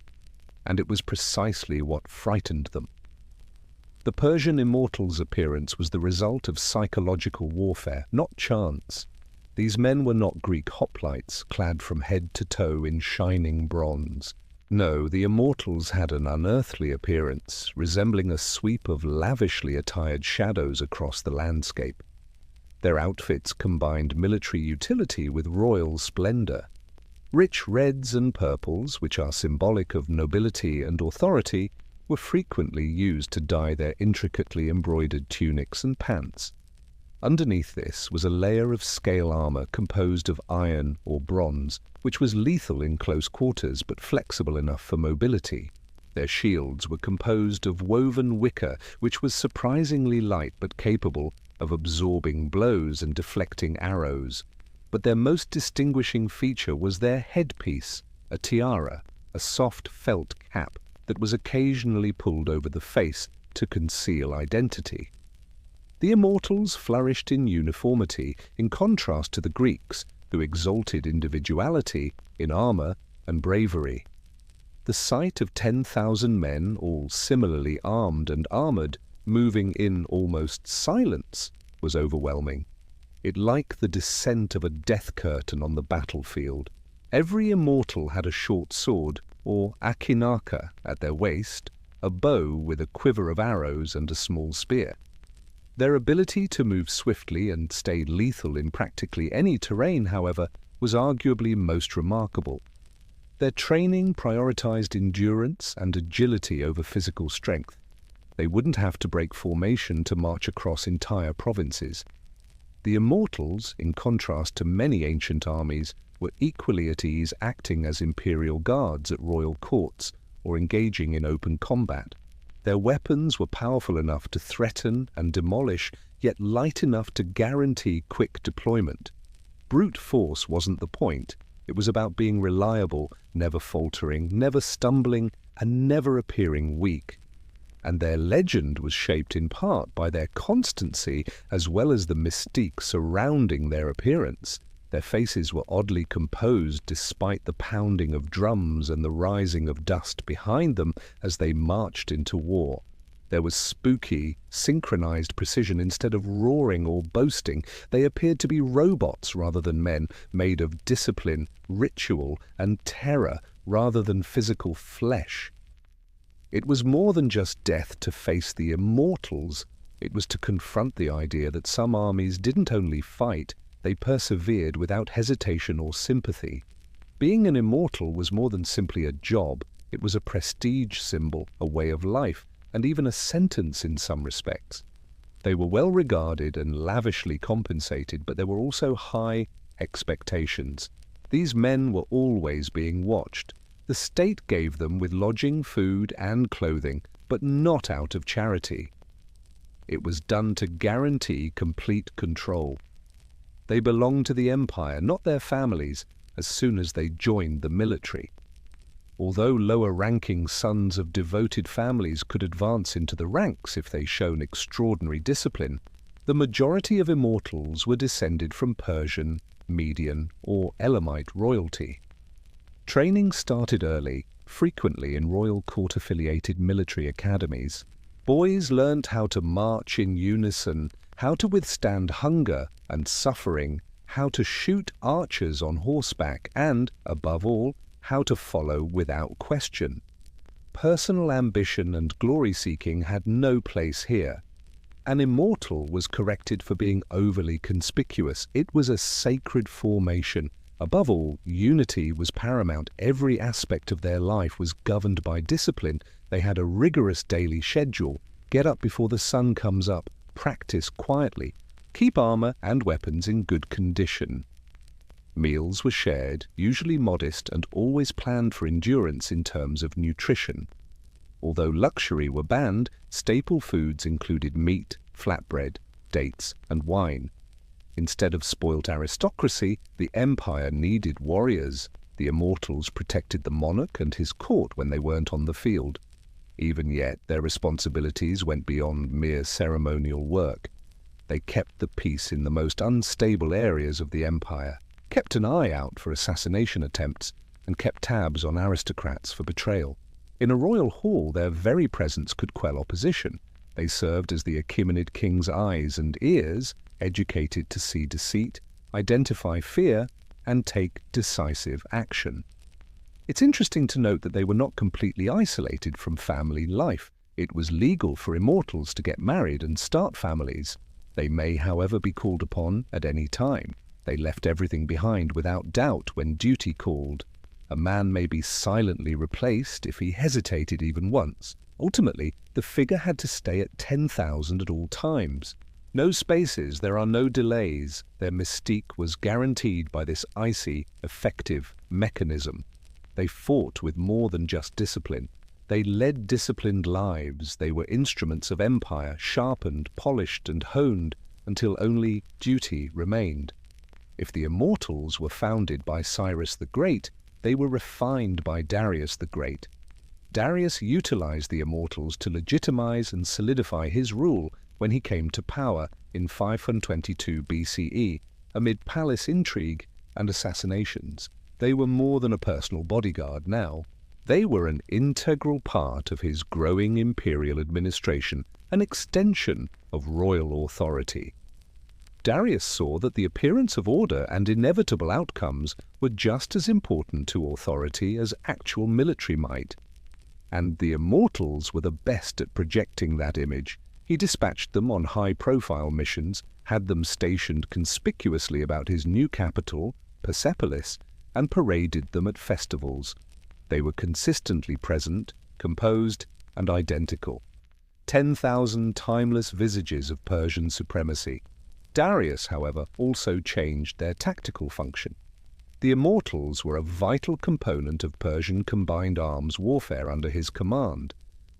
and it was precisely what frightened them. The Persian Immortals' appearance was the result of psychological warfare, not chance. These men were not Greek hoplites, clad from head to toe in shining bronze. No, the Immortals had an unearthly appearance, resembling a sweep of lavishly attired shadows across the landscape. Their outfits combined military utility with royal splendor. Rich reds and purples, which are symbolic of nobility and authority, were frequently used to dye their intricately embroidered tunics and pants. Underneath this was a layer of scale armor composed of iron or bronze, which was lethal in close quarters but flexible enough for mobility. Their shields were composed of woven wicker, which was surprisingly light but capable of absorbing blows and deflecting arrows. But their most distinguishing feature was their headpiece, a tiara, a soft felt cap that was occasionally pulled over the face to conceal identity. The Immortals flourished in uniformity, in contrast to the Greeks, who exalted individuality in armor and bravery. The sight of 10,000 men, all similarly armed and armored, moving in almost silence, was overwhelming. It like the descent of a death curtain on the battlefield. Every Immortal had a short sword, or akinaka, at their waist, a bow with a quiver of arrows and a small spear. Their ability to move swiftly and stay lethal in practically any terrain, however, was arguably most remarkable. Their training prioritized endurance and agility over physical strength. They wouldn't have to break formation to march across entire provinces. The Immortals, in contrast to many ancient armies, were equally at ease acting as imperial guards at royal courts or engaging in open combat. Their weapons were powerful enough to threaten and demolish, yet light enough to guarantee quick deployment. Brute force wasn't the point. It was about being reliable, never faltering, never stumbling, and never appearing weak. And their legend was shaped in part by their constancy as well as the mystique surrounding their appearance. Their faces were oddly composed despite the pounding of drums and the rising of dust behind them as they marched into war. There was spooky, synchronized precision instead of roaring or boasting. They appeared to be robots rather than men, made of discipline, ritual, and terror rather than physical flesh. It was more than just death to face the Immortals. It was to confront the idea that some armies didn't only fight, they persevered without hesitation or sympathy. Being an Immortal was more than simply a job. It was a prestige symbol, a way of life, and even a sentence in some respects. They were well regarded and lavishly compensated, but there were also high expectations. These men were always being watched. The state gave them with lodging, food, and clothing, but not out of charity. It was done to guarantee complete control. They belonged to the empire, not their families, as soon as they joined the military. Although lower-ranking sons of devoted families could advance into the ranks if they shown extraordinary discipline, the majority of Immortals were descended from Persian, Median, or Elamite royalty. Training started early, frequently in royal court-affiliated military academies. Boys learned how to march in unison, how to withstand hunger and suffering, how to shoot archers on horseback, and, above all, how to follow without question. Personal ambition and glory-seeking had no place here. An Immortal was corrected for being overly conspicuous. It was a sacred formation. Above all, unity was paramount. Every aspect of their life was governed by discipline. They had a rigorous daily schedule. Get up before the sun comes up, practice quietly, keep armor and weapons in good condition. Meals were shared, usually modest, and always planned for endurance in terms of nutrition. Although luxury were banned, staple foods included meat, flatbread, dates, and wine. Instead of spoilt aristocracy, the empire needed warriors. The Immortals protected the monarch and his court when they weren't on the field. Even yet, their responsibilities went beyond mere ceremonial work. They kept the peace in the most unstable areas of the empire, kept an eye out for assassination attempts, and kept tabs on aristocrats for betrayal. In a royal hall, their very presence could quell opposition. They served as the Achaemenid king's eyes and ears, educated to see deceit, identify fear, and take decisive action. It's interesting to note that they were not completely isolated from family life. It was legal for Immortals to get married and start families. They may, however, be called upon at any time. They left everything behind without doubt when duty called. A man may be silently replaced if he hesitated even once. Ultimately, the figure had to stay at 10,000 at all times. No spaces, there are no delays. Their mystique was guaranteed by this icy, effective mechanism. They fought with more than just discipline. They led disciplined lives. They were instruments of empire, sharpened, polished, and honed until only duty remained. If the Immortals were founded by Cyrus the Great, they were refined by Darius the Great. Darius utilized the Immortals to legitimize and solidify his rule when he came to power in 522 BCE, amid palace intrigue and assassinations. They were more than a personal bodyguard now. They were an integral part of his growing imperial administration, an extension of royal authority. Darius saw that the appearance of order and inevitable outcomes were just as important to authority as actual military might. And the Immortals were the best at projecting that image. He dispatched them on high-profile missions, had them stationed conspicuously about his new capital, Persepolis, and paraded them at festivals. They were consistently present, composed, and identical. 10,000 timeless visages of Persian supremacy. Darius, however, also changed their tactical function. The Immortals were a vital component of Persian combined arms warfare under his command.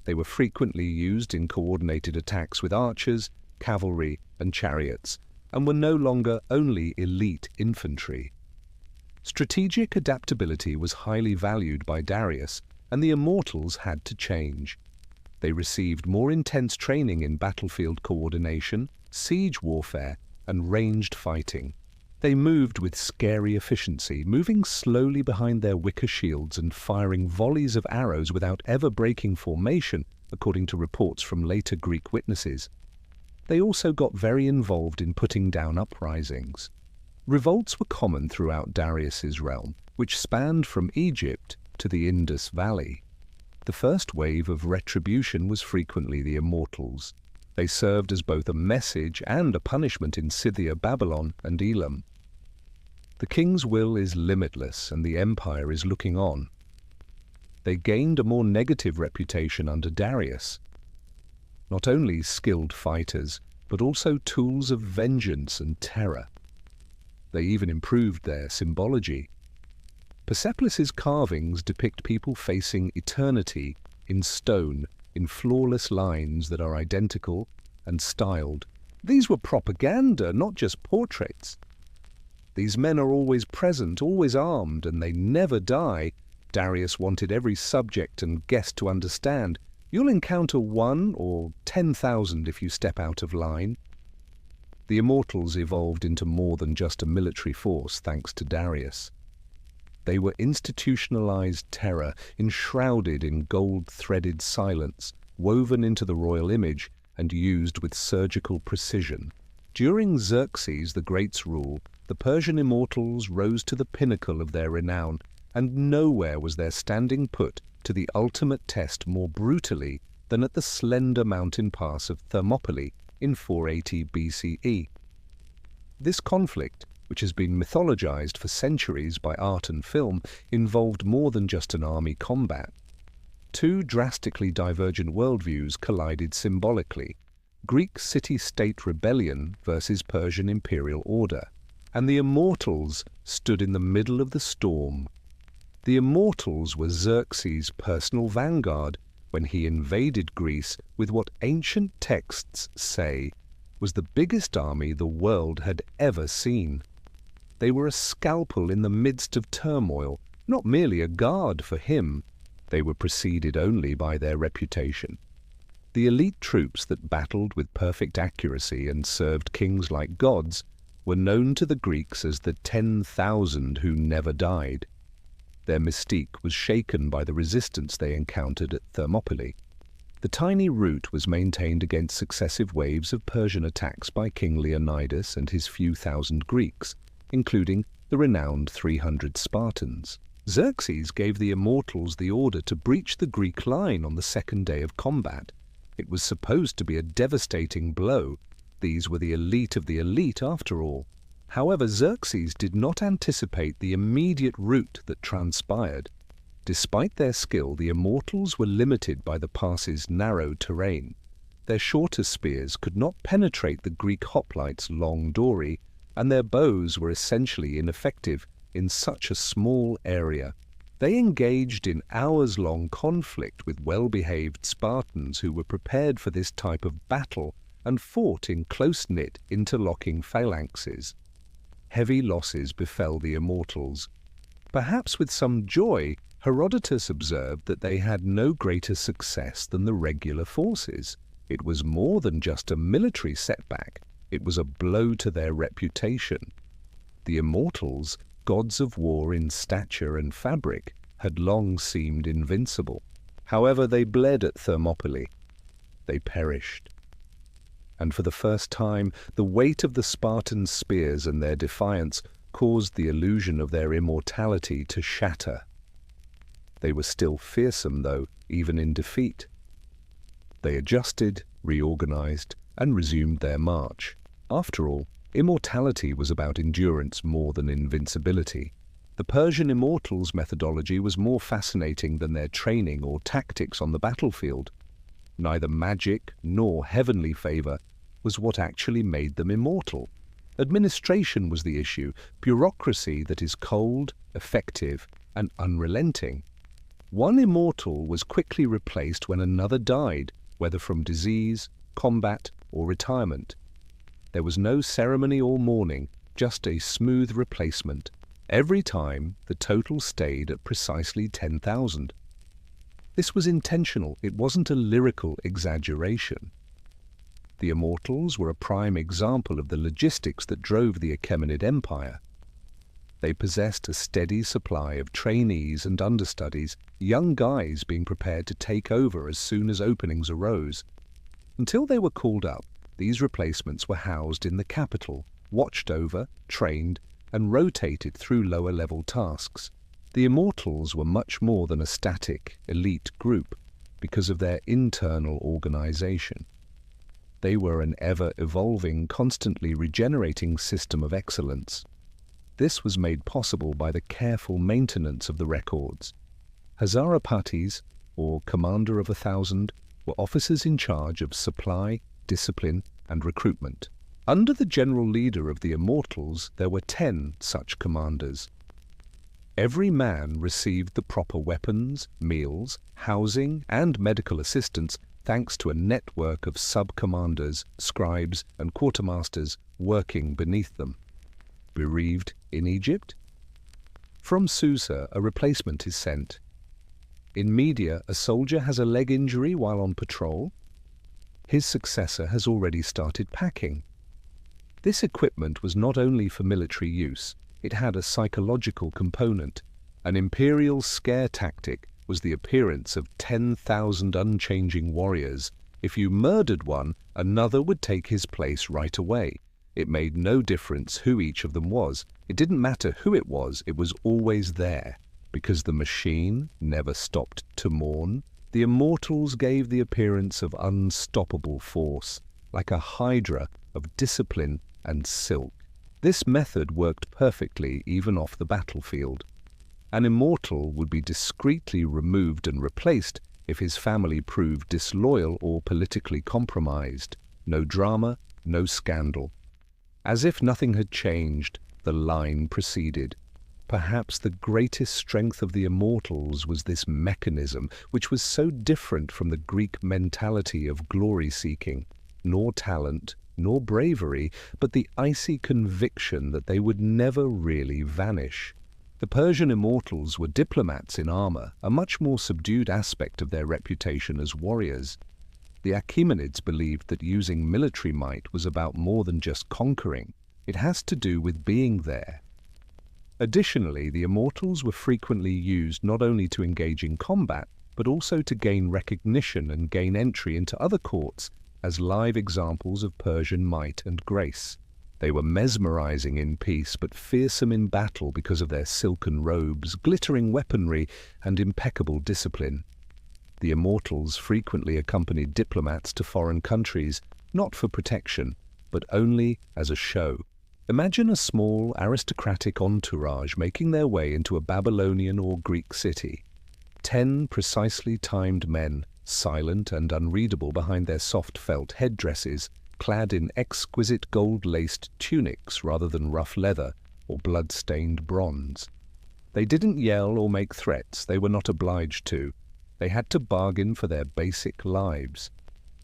They were frequently used in coordinated attacks with archers, cavalry, and chariots, and were no longer only elite infantry. Strategic adaptability was highly valued by Darius, and the Immortals had to change. They received more intense training in battlefield coordination, siege warfare, and ranged fighting. They moved with scary efficiency, moving slowly behind their wicker shields and firing volleys of arrows without ever breaking formation, according to reports from later Greek witnesses. They also got very involved in putting down uprisings. Revolts were common throughout Darius's realm, which spanned from Egypt to the Indus Valley. The first wave of retribution was frequently the Immortals. They served as both a message and a punishment in Scythia, Babylon, and Elam. The king's will is limitless, and the empire is looking on. They gained a more negative reputation under Darius. Not only skilled fighters, but also tools of vengeance and terror. They even improved their symbology. Persepolis's carvings depict people facing eternity in stone, in flawless lines that are identical and styled. These were propaganda, not just portraits. These men are always present, always armed, and they never die. Darius wanted every subject and guest to understand. You'll encounter 1 or 10,000 if you step out of line. The Immortals evolved into more than just a military force thanks to Darius. They were institutionalized terror, enshrouded in gold-threaded silence, woven into the royal image and used with surgical precision. During Xerxes the Great's rule, the Persian Immortals rose to the pinnacle of their renown, and nowhere was there standing put to the ultimate test more brutally than at the slender mountain pass of Thermopylae in 480 BCE. This conflict, which has been mythologized for centuries by art and film, involved more than just an army combat. Two drastically divergent worldviews collided symbolically. Greek city-state rebellion versus Persian imperial order, and the Immortals stood in the middle of the storm. The Immortals were Xerxes' personal vanguard when he invaded Greece with what ancient texts say was the biggest army the world had ever seen. They were a scalpel in the midst of turmoil, not merely a guard for him. They were preceded only by their reputation. The elite troops that battled with perfect accuracy and served kings like gods were known to the Greeks as the 10,000 who never died. Their mystique was shaken by the resistance they encountered at Thermopylae. The tiny route was maintained against successive waves of Persian attacks by King Leonidas and his few thousand Greeks, including the renowned 300 Spartans. Xerxes gave the Immortals the order to breach the Greek line on the second day of combat. It was supposed to be a devastating blow. These were the elite of the elite after all. However, Xerxes did not anticipate the immediate route that transpired. Despite their skill, the Immortals were limited by the pass's narrow terrain. Their shorter spears could not penetrate the Greek hoplites' long dory, and their bows were essentially ineffective in such a small area. They engaged in hours-long conflict with well-behaved Spartans who were prepared for this type of battle and fought in close-knit, interlocking phalanxes. Heavy losses befell the Immortals. Perhaps with some joy, Herodotus observed that they had no greater success than the regular forces. It was more than just a military setback. It was a blow to their reputation. The Immortals, gods of war in stature and fabric, had long seemed invincible. However, they bled at Thermopylae. They perished. And for the first time, the weight of the Spartans' spears and their defiance caused the illusion of their immortality to shatter. They were still fearsome, though, even in defeat. They adjusted, reorganized, and resumed their march. After all, immortality was about endurance more than invincibility. The Persian Immortals' methodology was more fascinating than their training or tactics on the battlefield. Neither magic nor heavenly favor was what actually made them immortal. Administration was the issue, bureaucracy that is cold, effective, and unrelenting. One immortal was quickly replaced when another died, whether from disease, combat, or retirement. There was no ceremony or mourning, just a smooth replacement. Every time, the total stayed at precisely 10,000. This was intentional. It wasn't a lyrical exaggeration. The Immortals were a prime example of the logistics that drove the Achaemenid Empire. They possessed a steady supply of trainees and understudies, young guys being prepared to take over as soon as openings arose. Until they were called up, these replacements were housed in the capital, watched over, trained, and rotated through lower-level tasks. The Immortals were much more than a static, elite group because of their internal organization. They were an ever-evolving, constantly regenerating system of excellence. This was made possible by the careful maintenance of the records. Hazarapatis, or Commander of 1,000, were officers in charge of supply, discipline, and recruitment. Under the general leader of the Immortals, there were 10 such commanders. Every man received the proper weapons, meals, housing, and medical assistance thanks to a network of sub-commanders, scribes, and quartermasters working beneath them. Bereaved in Egypt? From Susa, a replacement is sent. In Media, a soldier has a leg injury while on patrol. His successor has already started packing. This equipment was not only for military use, it had a psychological component. An imperial scare tactic was the appearance of 10,000 unchanging warriors. If you murdered one, another would take his place right away. It made no difference who each of them was. It didn't matter who it was always there. Because the machine never stopped to mourn, the Immortals gave the appearance of unstoppable force, like a hydra of discipline and silk. This method worked perfectly even off the battlefield. An Immortal would be discreetly removed and replaced if his family proved disloyal or politically compromised. no drama, no scandal. As if nothing had changed, the line proceeded. Perhaps the greatest strength of the Immortals was this mechanism, which was so different from the Greek mentality of glory-seeking, nor talent, nor bravery, but the icy conviction that they would never really vanish. The Persian Immortals were diplomats in armor, a much more subdued aspect of their reputation as warriors. The Achaemenids believed that using military might was about more than just conquering. It has to do with being there. Additionally, the Immortals were frequently used not only to engage in combat, but also to gain recognition and gain entry into other courts as live examples of Persian might and grace. They were mesmerizing in peace, but fearsome in battle because of their silken robes, glittering weaponry, and impeccable discipline. The Immortals frequently accompanied diplomats to foreign countries, not for protection, but only as a show. Imagine a small, aristocratic entourage making their way into a Babylonian or Greek city. 10 precisely timed men, silent and unreadable behind their soft felt headdresses, clad in exquisite gold-laced tunics rather than rough leather or blood-stained bronze. They didn't yell or make threats. They were not obliged to. They had to bargain for their basic lives.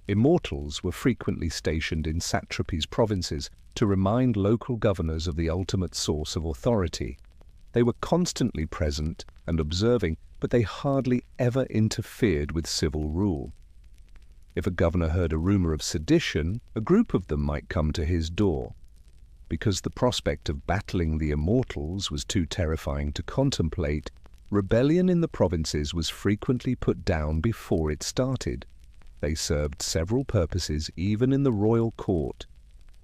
Immortals were frequently stationed in satrapies' provinces to remind local governors of the ultimate source of authority. They were constantly present and observing, but they hardly ever interfered with civil rule. If a governor heard a rumor of sedition, a group of them might come to his door. Because the prospect of battling the Immortals was too terrifying to contemplate, rebellion in the provinces was frequently put down before it started. They served several purposes even in the royal court.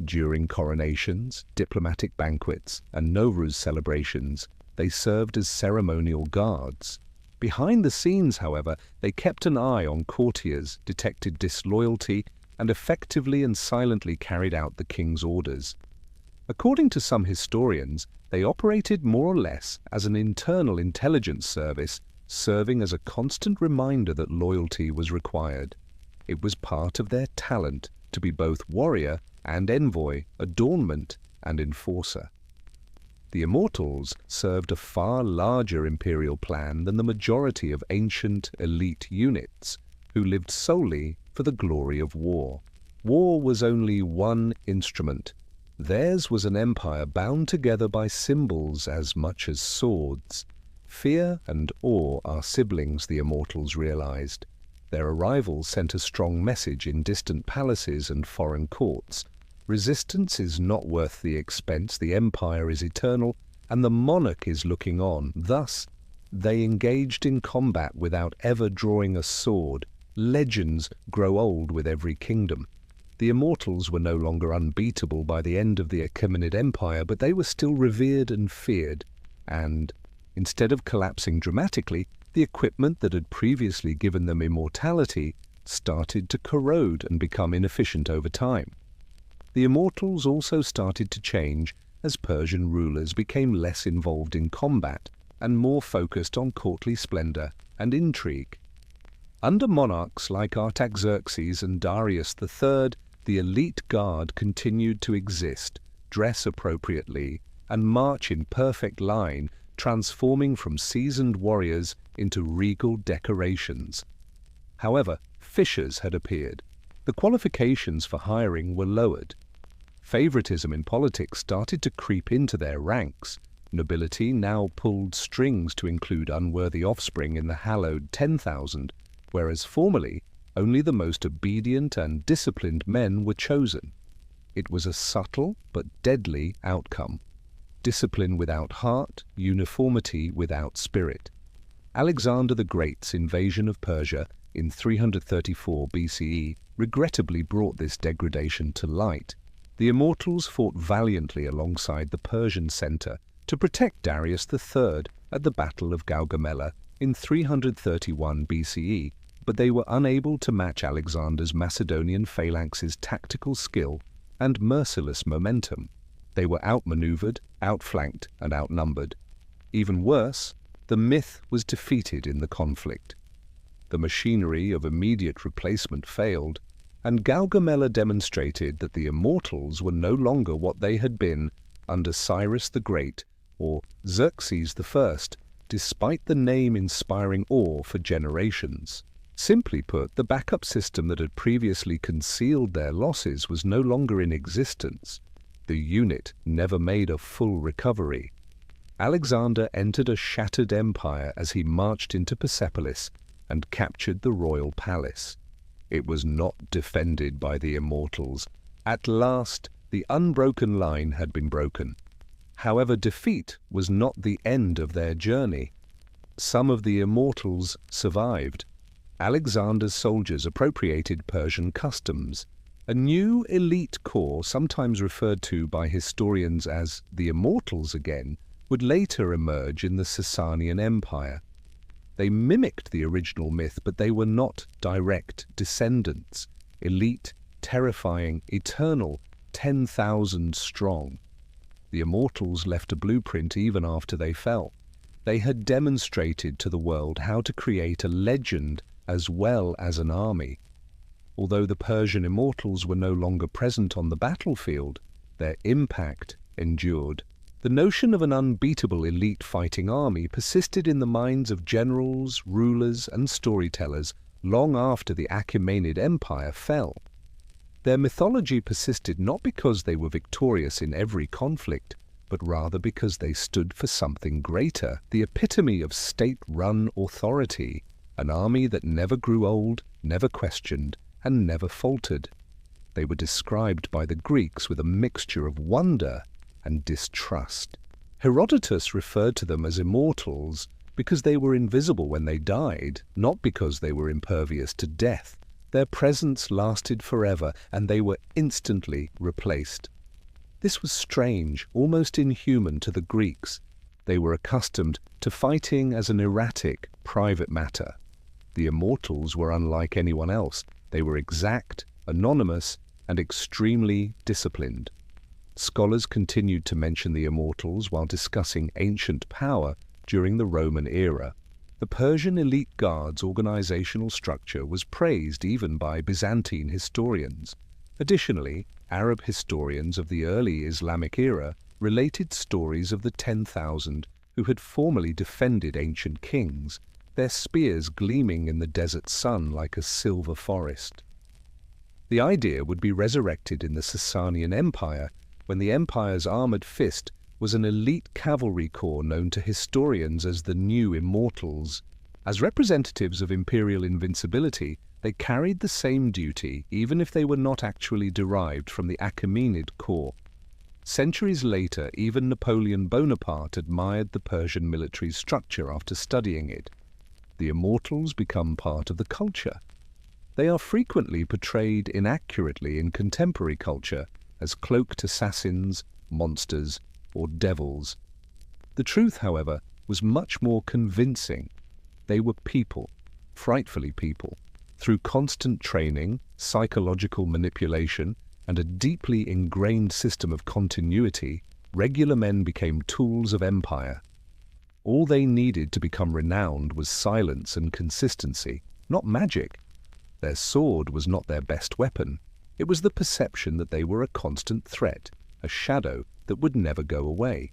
During coronations, diplomatic banquets, and Nowruz celebrations, they served as ceremonial guards. Behind the scenes, however, they kept an eye on courtiers, detected disloyalty, and effectively and silently carried out the king's orders. According to some historians, they operated more or less as an internal intelligence service, serving as a constant reminder that loyalty was required. It was part of their talent to be both warrior and envoy, adornment and enforcer. The Immortals served a far larger imperial plan than the majority of ancient elite units, who lived solely for the glory of war. War was only one instrument. Theirs was an empire bound together by symbols as much as swords. Fear and awe are siblings, the Immortals realized. Their arrival sent a strong message in distant palaces and foreign courts. Resistance is not worth the expense, the empire is eternal, and the monarch is looking on. Thus, they engaged in combat without ever drawing a sword. Legends grow old with every kingdom. The Immortals were no longer unbeatable by the end of the Achaemenid Empire, but they were still revered and feared. And, instead of collapsing dramatically, the equipment that had previously given them immortality started to corrode and become inefficient over time. The Immortals also started to change as Persian rulers became less involved in combat and more focused on courtly splendor and intrigue. Under monarchs like Artaxerxes and Darius III, the elite guard continued to exist, dress appropriately, and march in perfect line, transforming from seasoned warriors into regal decorations. However, fissures had appeared. The qualifications for hiring were lowered. Favoritism in politics started to creep into their ranks. Nobility now pulled strings to include unworthy offspring in the hallowed 10,000, whereas formerly only the most obedient and disciplined men were chosen. It was a subtle but deadly outcome. Discipline without heart, uniformity without spirit. Alexander the Great's invasion of Persia in 334 BCE regrettably brought this degradation to light. The Immortals fought valiantly alongside the Persian center to protect Darius III at the Battle of Gaugamela in 331 BCE, but they were unable to match Alexander's Macedonian phalanx's tactical skill and merciless momentum. They were outmaneuvered, outflanked, and outnumbered. Even worse, the myth was defeated in the conflict. The machinery of immediate replacement failed. and Gaugamela demonstrated that the Immortals were no longer what they had been under Cyrus the Great or Xerxes I, despite the name inspiring awe for generations. Simply put, the backup system that had previously concealed their losses was no longer in existence. The unit never made a full recovery. Alexander entered a shattered empire as he marched into Persepolis and captured the royal palace. It was not defended by the Immortals. At last, the unbroken line had been broken. However, defeat was not the end of their journey. Some of the Immortals survived. Alexander's soldiers appropriated Persian customs. A new elite corps, sometimes referred to by historians as the Immortals again, would later emerge in the Sasanian Empire. They mimicked the original myth, but they were not direct descendants. Elite, terrifying, eternal, 10,000 strong. The Immortals left a blueprint even after they fell. They had demonstrated to the world how to create a legend as well as an army. Although the Persian Immortals were no longer present on the battlefield, their impact endured. The notion of an unbeatable elite fighting army persisted in the minds of generals, rulers, and storytellers long after the Achaemenid Empire fell. Their mythology persisted not because they were victorious in every conflict, but rather because they stood for something greater, the epitome of state-run authority, an army that never grew old, never questioned, and never faltered. They were described by the Greeks with a mixture of wonder and distrust. Herodotus referred to them as immortals because they were invisible when they died, not because they were impervious to death. Their presence lasted forever, and they were instantly replaced. This was strange, almost inhuman to the Greeks. They were accustomed to fighting as an erratic, private matter. The Immortals were unlike anyone else. They were exact, anonymous, and extremely disciplined. Scholars continued to mention the Immortals while discussing ancient power during the Roman era. The Persian elite guard's organizational structure was praised even by Byzantine historians. Additionally, Arab historians of the early Islamic era related stories of the 10,000 who had formerly defended ancient kings, their spears gleaming in the desert sun like a silver forest. The idea would be resurrected in the Sasanian Empire when the empire's armored fist was an elite cavalry corps known to historians as the New Immortals. As representatives of imperial invincibility, they carried the same duty even if they were not actually derived from the Achaemenid corps. Centuries later, even Napoleon Bonaparte admired the Persian military structure after studying it. The Immortals become part of the culture. They are frequently portrayed inaccurately in contemporary culture as cloaked assassins, monsters, or devils. The truth, however, was much more convincing. They were people, frightfully people. Through constant training, psychological manipulation, and a deeply ingrained system of continuity, regular men became tools of empire. All they needed to become renowned was silence and consistency, not magic. Their sword was not their best weapon. It was the perception that they were a constant threat, a shadow that would never go away.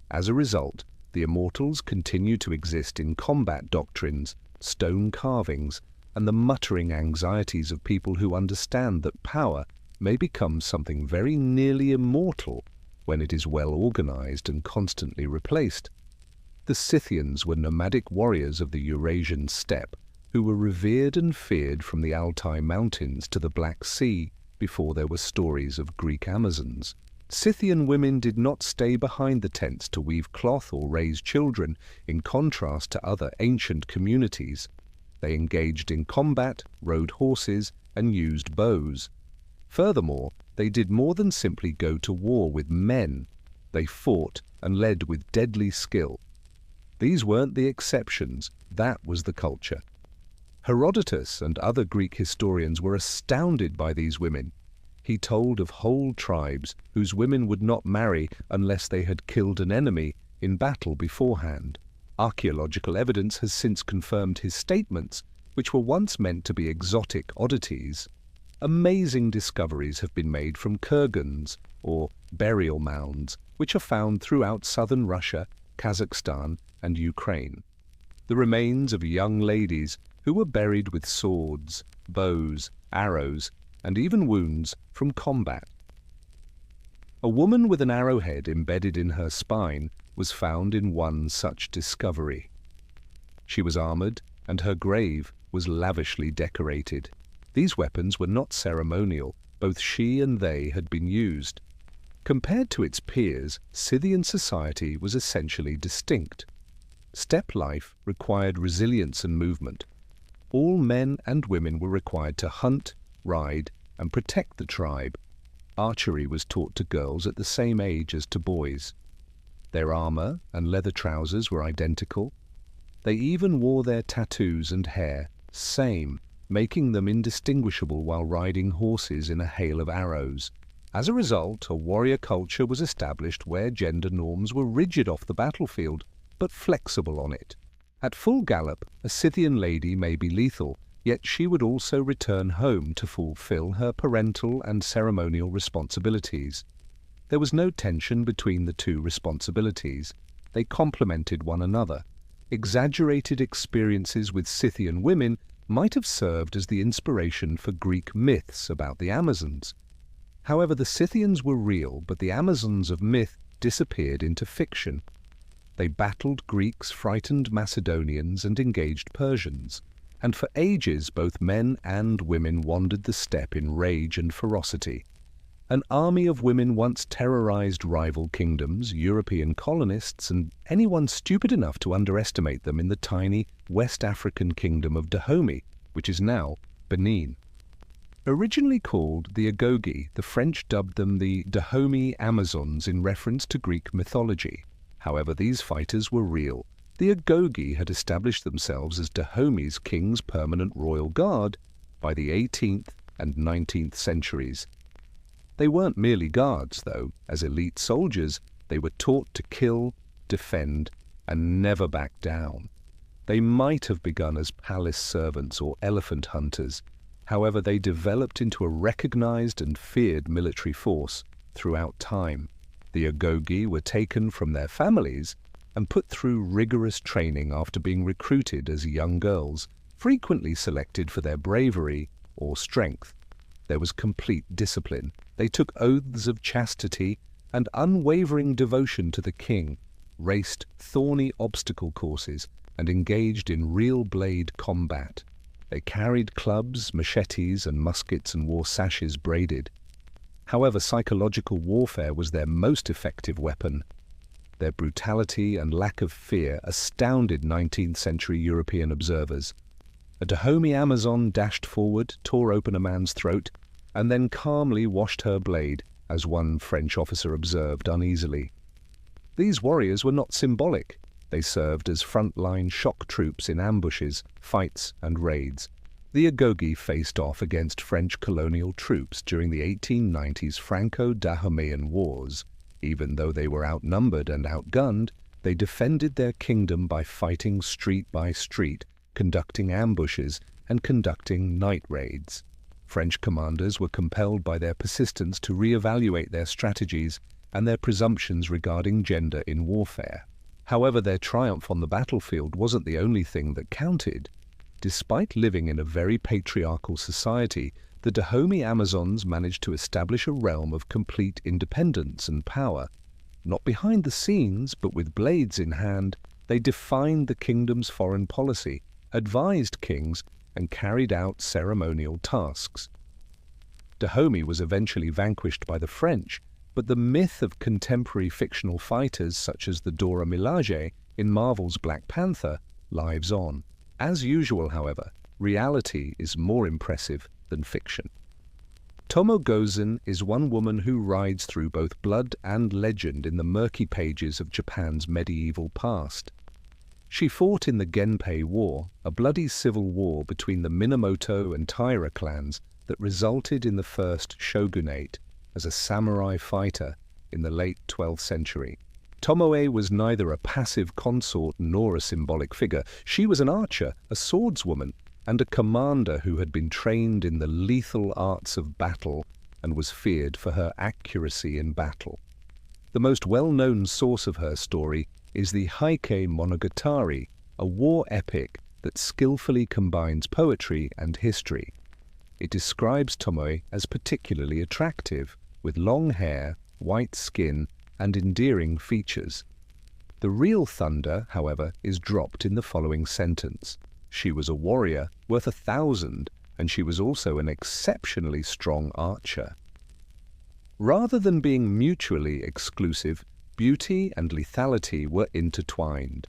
As a result, the Immortals continue to exist in combat doctrines, stone carvings, and the muttering anxieties of people who understand that power may become something very nearly immortal when it is well organized and constantly replaced. The Scythians were nomadic warriors of the Eurasian steppe who were revered and feared from the Altai Mountains to the Black Sea before there were stories of Greek Amazons. Scythian women did not stay behind the tents to weave cloth or raise children, in contrast to other ancient communities. They engaged in combat, rode horses, and used bows. Furthermore, they did more than simply go to war with men. They fought and led with deadly skill. These weren't the exceptions, that was the culture. Herodotus and other Greek historians were astounded by these women. He told of whole tribes whose women would not marry unless they had killed an enemy in battle beforehand. Archaeological evidence has since confirmed his statements, which were once meant to be exotic oddities. Amazing discoveries have been made from kurgans, or burial mounds, which are found throughout southern Russia, Kazakhstan, and Ukraine. The remains of young ladies who were buried with swords, bows, arrows, and even wounds from combat. A woman with an arrowhead embedded in her spine was found in one such discovery. She was armored, and her grave was lavishly decorated. These weapons were not ceremonial. Both she and they had been used. Compared to its peers, Scythian society was essentially distinct. Steppe life required resilience and movement. All men and women were required to hunt, ride, and protect the tribe. Archery was taught to girls at the same age as to boys. Their armor and leather trousers were identical. They even wore their tattoos and hair same, making them indistinguishable while riding horses in a hail of arrows. As a result, a warrior culture was established where gender norms were rigid off the battlefield, but flexible on it. At full gallop, a Scythian lady may be lethal, yet she would also return home to fulfill her parental and ceremonial responsibilities. There was no tension between the two responsibilities. They complemented one another. Exaggerated experiences with Scythian women might have served as the inspiration for Greek myths about the Amazons. However, the Scythians were real, but the Amazons of myth disappeared into fiction. They battled Greeks, frightened Macedonians, and engaged Persians. And for ages, both men and women wandered the steppe in rage and ferocity. An army of women once terrorized rival kingdoms, European colonists, and anyone stupid enough to underestimate them in the tiny West African kingdom of Dahomey, which is now Benin. Originally called the Agogi, the French dubbed them the Dahomey Amazons in reference to Greek mythology. However, these fighters were real. The Agogi had established themselves as Dahomey's king's permanent royal guard by the 18th and 19th centuries. They weren't merely guards, though. As elite soldiers, they were taught to kill, defend, and never back down. They might have begun as palace servants or elephant hunters. However, they developed into a recognized and feared military force throughout time. The Agogi were taken from their families and put through rigorous training after being recruited as young girls, frequently selected for their bravery or strength. There was complete discipline. They took oaths of chastity and unwavering devotion to the king, raced thorny obstacle courses, and engaged in real blade combat. They carried clubs, machetes, and muskets and wore sashes braided. However, psychological warfare was their most effective weapon. Their brutality and lack of fear astounded 19th century European observers. A Dahomey Amazon dashed forward, tore open a man's throat, and then calmly washed her blade, as one French officer observed uneasily. These warriors were not symbolic. They served as front-line shock troops in ambushes, fights, and raids. The Agogi faced off against French colonial troops during the 1890s Franco-Dahomean Wars. Even though they were outnumbered and outgunned, they defended their kingdom by fighting street by street, conducting ambushes, and conducting night raids. French commanders were compelled by their persistence to re-evaluate their strategies and their presumptions regarding gender in warfare. However, their triumph on the battlefield wasn't the only thing that counted. Despite living in a very patriarchal society, the Dahomey Amazons managed to establish a realm of complete independence and power. Not behind the scenes, but with blades in hand, they defined the kingdom's foreign policy, advised kings, and carried out ceremonial tasks. Dahomey was eventually vanquished by the French, but the myth of contemporary fictional fighters such as the Dora Milaje in Marvel's Black Panther lives on. As usual, however, reality is more impressive than fiction. Tomo Gozen is one woman who rides through both blood and legend in the murky pages of Japan's medieval past. She fought in the Genpei War, a bloody civil war between the Minamoto and Taira clans that resulted in the first shogunate, as a samurai fighter in the late 12th century. Tomoe was neither a passive consort nor a symbolic figure. She was an archer, a swordswoman, and a commander who had been trained in the lethal arts of battle and was feared for her accuracy in battle. The most well-known source of her story is the Heike Monogatari, a war epic that skillfully combines poetry and history. It describes Tomoe as particularly attractive, with long hair, white skin, and endearing features. The real thunder, however, is dropped in the following sentence. She was a warrior worth 1,000, and she was also an exceptionally strong archer. Rather than being mutually exclusive, beauty and lethality were intertwined.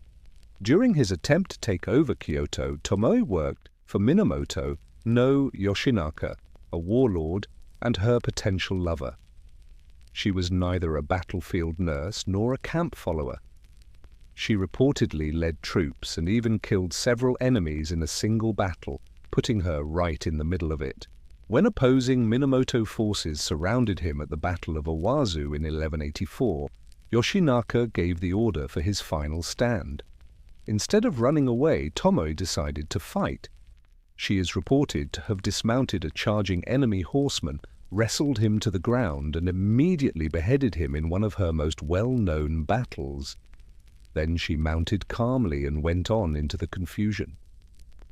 During his attempt to take over Kyoto, Tomoe worked for Minamoto no Yoshinaka, a warlord, and her potential lover. She was neither a battlefield nurse nor a camp follower. She reportedly led troops and even killed several enemies in a single battle, putting her right in the middle of it. When opposing Minamoto forces surrounded him at the Battle of Owazu in 1184, Yoshinaka gave the order for his final stand. Instead of running away, Tomoe decided to fight. She is reported to have dismounted a charging enemy horseman, wrestled him to the ground, and immediately beheaded him in one of her most well-known battles. Then she mounted calmly and went on into the confusion.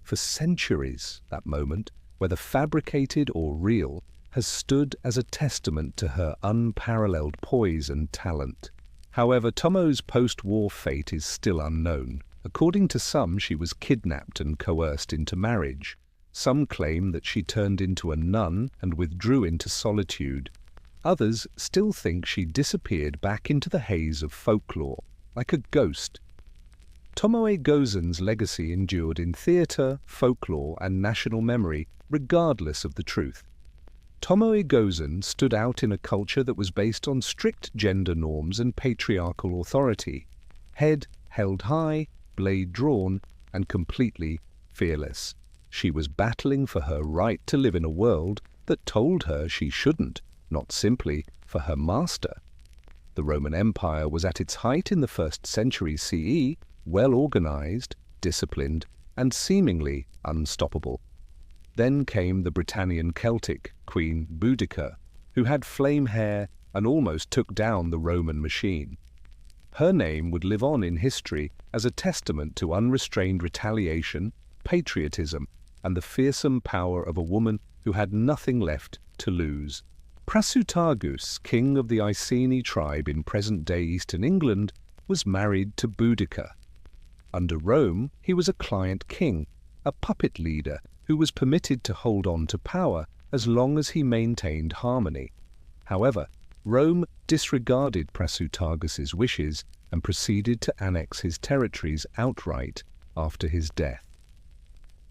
For centuries, that moment, whether fabricated or real, has stood as a testament to her unparalleled poise and talent. However, Tomoe's post-war fate is still unknown. According to some, she was kidnapped and coerced into marriage. Some claim that she turned into a nun and withdrew into solitude. Others still think she disappeared back into the haze of folklore, like a ghost. Tomoe Gozen's legacy endured in theatre, folklore, and national memory, regardless of the truth. Tomoe Gozen stood out in a culture that was based on strict gender norms and patriarchal authority. Head held high, blade drawn, and completely fearless. She was battling for her right to live in a world that told her she shouldn't, not simply for her master. The Roman Empire was at its height in the 1st century CE, well organized, disciplined, and seemingly unstoppable. Then came the Britannian Celtic Queen Boudica, who had flame hair and almost took down the Roman machine. Her name would live on in history as a testament to unrestrained retaliation, patriotism, and the fearsome power of a woman who had nothing left to lose. Prasutagus, king of the Iceni tribe in present-day eastern England, was married to Boudica. Under Rome, he was a client king, a puppet leader who was permitted to hold on to power as long as he maintained harmony. However, Rome disregarded Prasutagus's wishes and proceeded to annex his territories outright after his death.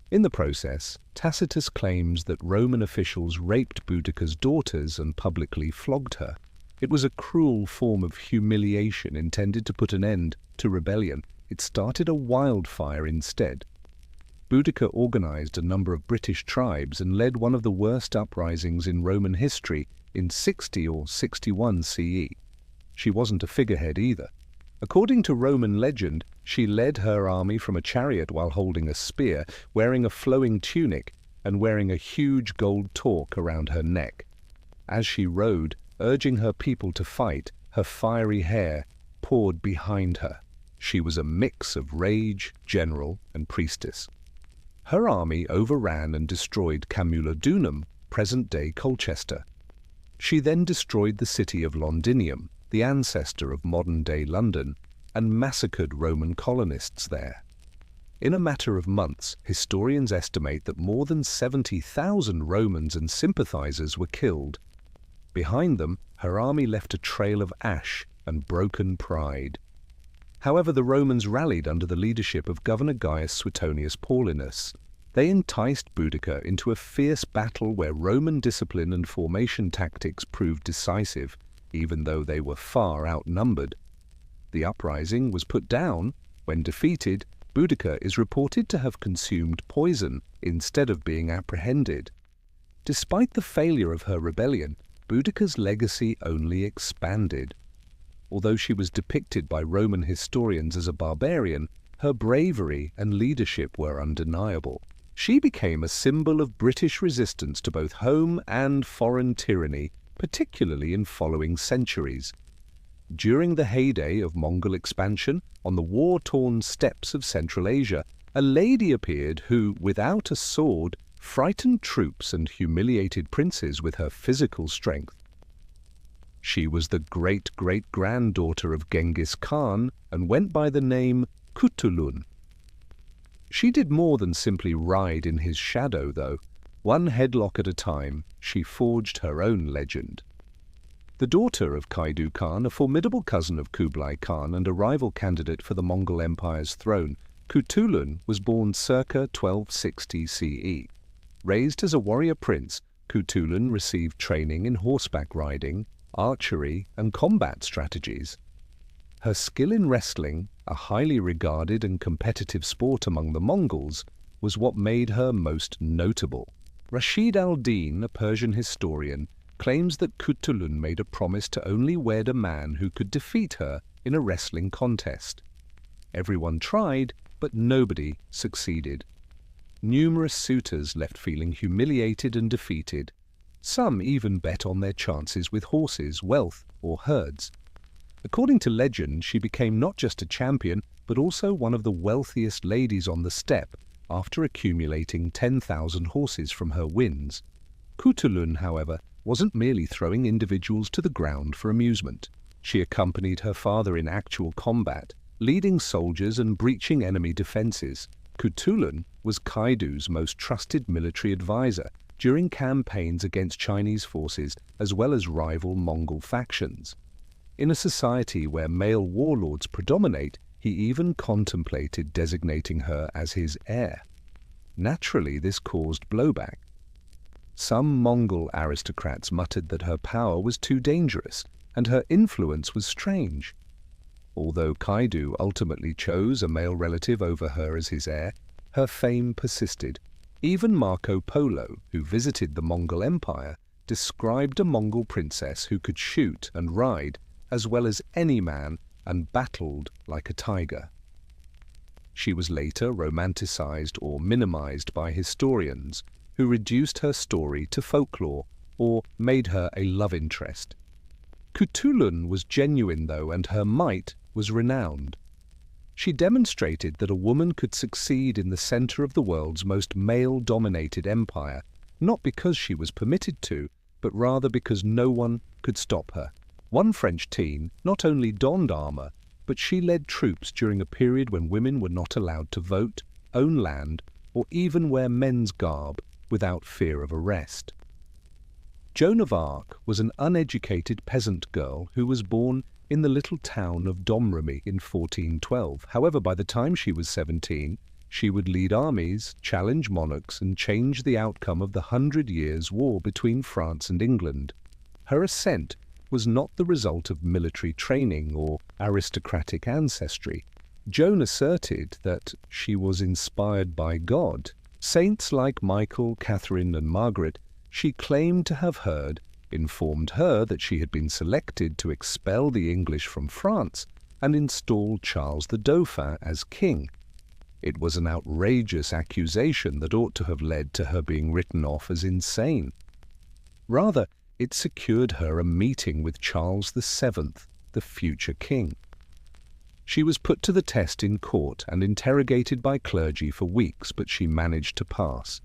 In the process, Tacitus claims that Roman officials raped Boudica's daughters and publicly flogged her. It was a cruel form of humiliation intended to put an end to rebellion. It started a wildfire instead. Boudica organized a number of British tribes and led one of the worst uprisings in Roman history in 60 or 61 CE. She wasn't a figurehead either. According to Roman legend, she led her army from a chariot while holding a spear, wearing a flowing tunic, and wearing a huge gold torque around her neck. As she rode, urging her people to fight, her fiery hair poured behind her. She was a mix of rage, general, and priestess. Her army overran and destroyed Camulodunum, present-day Colchester. She then destroyed the city of Londinium, the ancestor of modern-day London, and massacred Roman colonists there. In a matter of months, historians estimate that more than 70,000 Romans and sympathizers were killed. Behind them, her army left a trail of ash and broken pride. However, the Romans rallied under the leadership of Governor Gaius Suetonius Paulinus. They enticed Boudica into a fierce battle where Roman discipline and formation tactics proved decisive, even though they were far outnumbered. The uprising was put down. When defeated, Boudica is reported to have consumed poison instead of being apprehended. Despite the failure of her rebellion, Boudica's legacy only expanded. Although she was depicted by Roman historians as a barbarian, her bravery and leadership were undeniable. She became a symbol of British resistance to both home and foreign tyranny, particularly in following centuries. During the heyday of Mongol expansion on the war-torn steppes of Central Asia, a lady appeared who, without a sword, frightened troops and humiliated princes with her physical strength. She was the great-great-granddaughter of Genghis Khan and went by the name Kutulun. She did more than simply ride in his shadow, though. One headlock at a time, she forged her own legend. The daughter of Kaidu Khan, a formidable cousin of Kublai Khan and a rival candidate for the Mongol Empire's throne, Kutulun was born circa 1260 CE. Raised as a warrior prince, Kutulun received training in horseback riding, archery, and combat strategies. Her skill in wrestling, a highly regarded and competitive sport among the Mongols, was what made her most notable. Rashid al-Din, a Persian historian, claims that Kutulun made a promise to only wed a man who could defeat her in a wrestling contest. Everyone tried, but nobody succeeded. Numerous suitors left feeling humiliated and defeated. Some even bet on their chances with horses, wealth, or herds. According to legend, she became not just a champion, but also one of the wealthiest ladies on the steppe after accumulating 10,000 horses from her wins. Kutulun, however, wasn't merely throwing individuals to the ground for amusement. She accompanied her father in actual combat, leading soldiers and breaching enemy defenses. Kutulun was Kaidu's most trusted military advisor during campaigns against Chinese forces as well as rival Mongol factions. In a society where male warlords predominate, he even contemplated designating her as his heir. Naturally, this caused blowback. Some Mongol aristocrats muttered that her power was too dangerous and her influence was strange. Although Kaidu ultimately chose a male relative over her as his heir, her fame persisted. Even Marco Polo, who visited the Mongol Empire, described a Mongol princess who could shoot and ride as well as any man and battled like a tiger. She was later romanticized or minimized by historians, who reduced her story to folklore or made her a love interest. Kutulun was genuine, though, and her might was renowned. She demonstrated that a woman could succeed in the center of the world's most male-dominated empire, not because she was permitted to, but rather because no one could stop her. One French teen not only donned armor, but she led troops during a period when women were not allowed to vote, own land, or even wear men's garb without fear of arrest. Joan of Arc was an uneducated peasant girl who was born in the little town of Domremy in 1412. However, by the time she was 17, she would lead armies, challenge monarchs, and change the outcome of the 100 Years' War between France and England. Her ascent was not the result of military training or aristocratic ancestry. Joan asserted that she was inspired by God. Saints like Michael, Catherine, and Margaret, she claimed to have heard, informed her that she had been selected to expel the English from France and install Charles the Dauphin as king. It was an outrageous accusation that ought to have led to her being written off as insane. Rather, it secured her a meeting with Charles VII, the future king. She was put to the test in court and interrogated by clergy for weeks, but she managed to pass.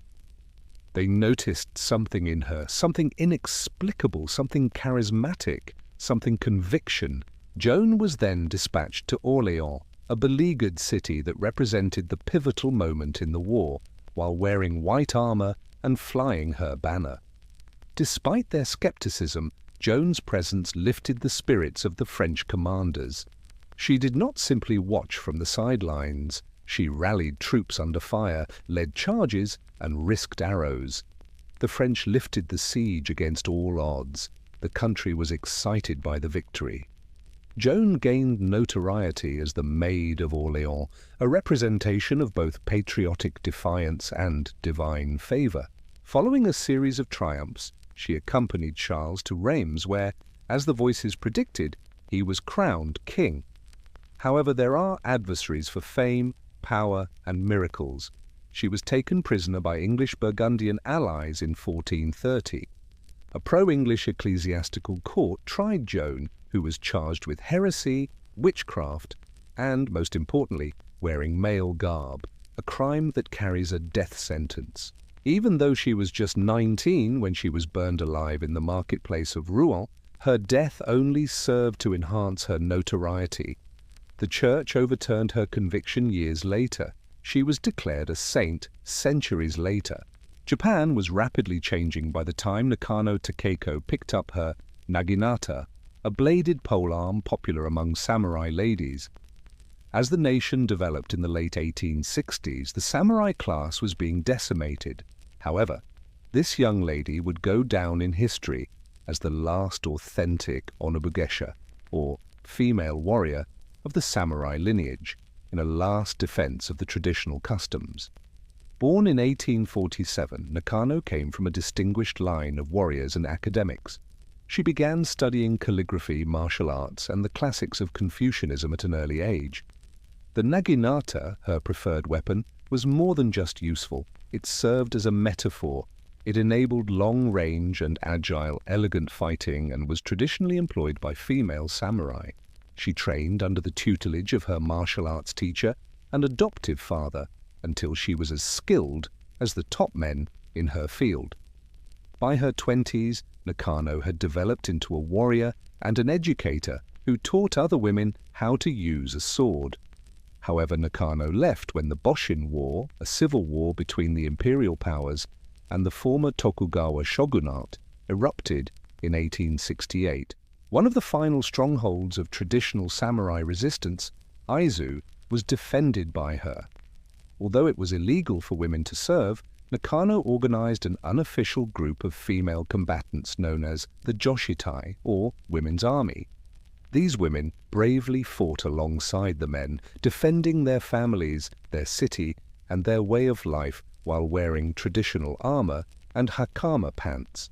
They noticed something in her, something inexplicable, something charismatic, something conviction. Joan was then dispatched to Orléans, a beleaguered city that represented the pivotal moment in the war, while wearing white armor and flying her banner. Despite their skepticism, Joan's presence lifted the spirits of the French commanders. She did not simply watch from the sidelines. She rallied troops under fire, led charges, and risked arrows. The French lifted the siege against all odds. The country was excited by the victory. Joan gained notoriety as the Maid of Orléans, a representation of both patriotic defiance and divine favor. Following a series of triumphs, she accompanied Charles to Reims where, as the voices predicted, he was crowned king. However, there are adversaries for fame, power, and miracles. she was taken prisoner by English Burgundian allies in 1430. A pro-English ecclesiastical court tried Joan, who was charged with heresy, witchcraft, and, most importantly, wearing male garb, a crime that carries a death sentence. Even though she was just 19 when she was burned alive in the marketplace of Rouen, her death only served to enhance her notoriety. The church overturned her conviction years later. She was declared a saint centuries later. Japan was rapidly changing by the time Nakano Takeko picked up her naginata, a bladed polearm popular among samurai ladies. As the nation developed in the late 1860s, the samurai class was being decimated. However, this young lady would go down in history as the last authentic onobugesha, or female warrior, of the samurai lineage, in a last defense of the traditional customs. Born in 1847, Nakano came from a distinguished line of warriors and academics. She began studying calligraphy, martial arts, and the classics of Confucianism at an early age. The naginata, her preferred weapon, was more than just useful. It served as a metaphor. It enabled long-range and agile, elegant fighting and was traditionally employed by female samurai. She trained under the tutelage of her martial arts teacher and adoptive father until she was as skilled as the top men in her field. By her 20s, Nakano had developed into a warrior and an educator who taught other women how to use a sword. However, Nakano left when the Boshin War, a civil war between the imperial powers, and the former Tokugawa shogunate, erupted in 1868. One of the final strongholds of traditional samurai resistance, Aizu, was defended by her. Although it was illegal for women to serve, Nakano organized an unofficial group of female combatants known as the Joshitai, or Women's Army. These women bravely fought alongside the men, defending their families, their city, and their way of life while wearing traditional armor and hakama pants.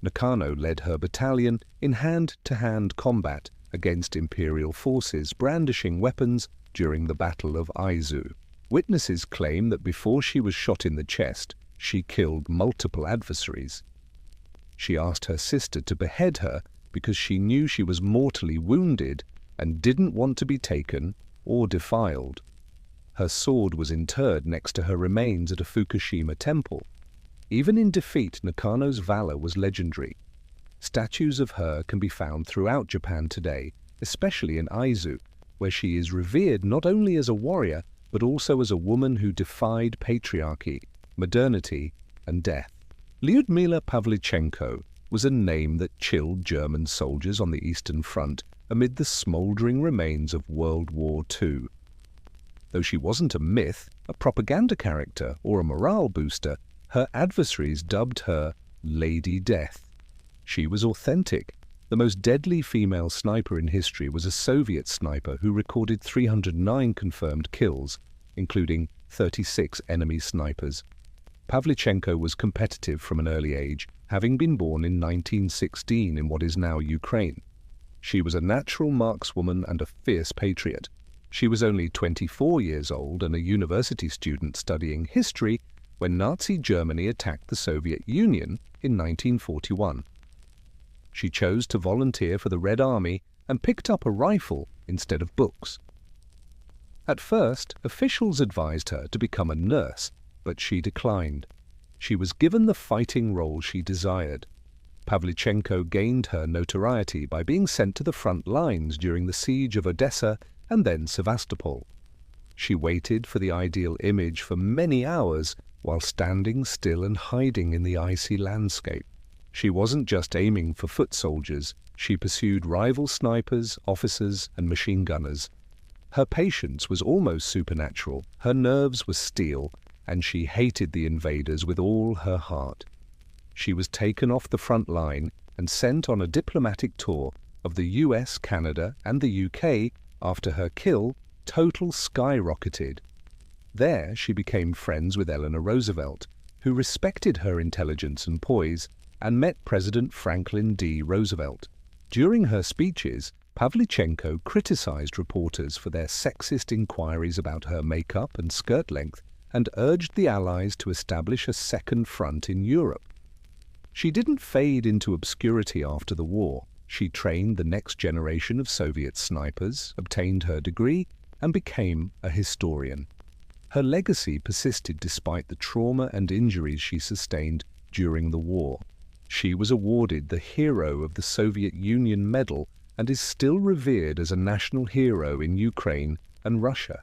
Nakano led her battalion in hand-to-hand combat against imperial forces brandishing weapons during the Battle of Aizu. Witnesses claim that before she was shot in the chest, she killed multiple adversaries. She asked her sister to behead her because she knew she was mortally wounded and didn't want to be taken or defiled. Her sword was interred next to her remains at a Fukushima temple. Even in defeat, Nakano's valor was legendary. Statues of her can be found throughout Japan today, especially in Aizu, where she is revered not only as a warrior, but also as a woman who defied patriarchy, modernity, and death. Lyudmila Pavlichenko was a name that chilled German soldiers on the Eastern Front amid the smouldering remains of World War II. Though she wasn't a myth, a propaganda character, or a morale booster, her adversaries dubbed her Lady Death. She was authentic. The most deadly female sniper in history was a Soviet sniper who recorded 309 confirmed kills, including 36 enemy snipers. Pavlichenko was competitive from an early age, having been born in 1916 in what is now Ukraine. She was a natural markswoman and a fierce patriot. She was only 24 years old and a university student studying history when Nazi Germany attacked the Soviet Union in 1941. She chose to volunteer for the Red Army and picked up a rifle instead of books. At first, officials advised her to become a nurse, but she declined. She was given the fighting role she desired. Pavlichenko gained her notoriety by being sent to the front lines during the siege of Odessa and then Sevastopol. She waited for the ideal image for many hours while standing still and hiding in the icy landscape. She wasn't just aiming for foot soldiers, she pursued rival snipers, officers, and machine gunners. Her patience was almost supernatural, her nerves were steel, and she hated the invaders with all her heart. She was taken off the front line and sent on a diplomatic tour of the US, Canada, and the UK. After her kill, total skyrocketed. There she became friends with Eleanor Roosevelt, who respected her intelligence and poise, and met President Franklin D. Roosevelt. During her speeches, Pavlichenko criticized reporters for their sexist inquiries about her makeup and skirt length, and urged the Allies to establish a second front in Europe. She didn't fade into obscurity after the war. She trained the next generation of Soviet snipers, obtained her degree, and became a historian. Her legacy persisted despite the trauma and injuries she sustained during the war. She was awarded the Hero of the Soviet Union Medal and is still revered as a national hero in Ukraine and Russia.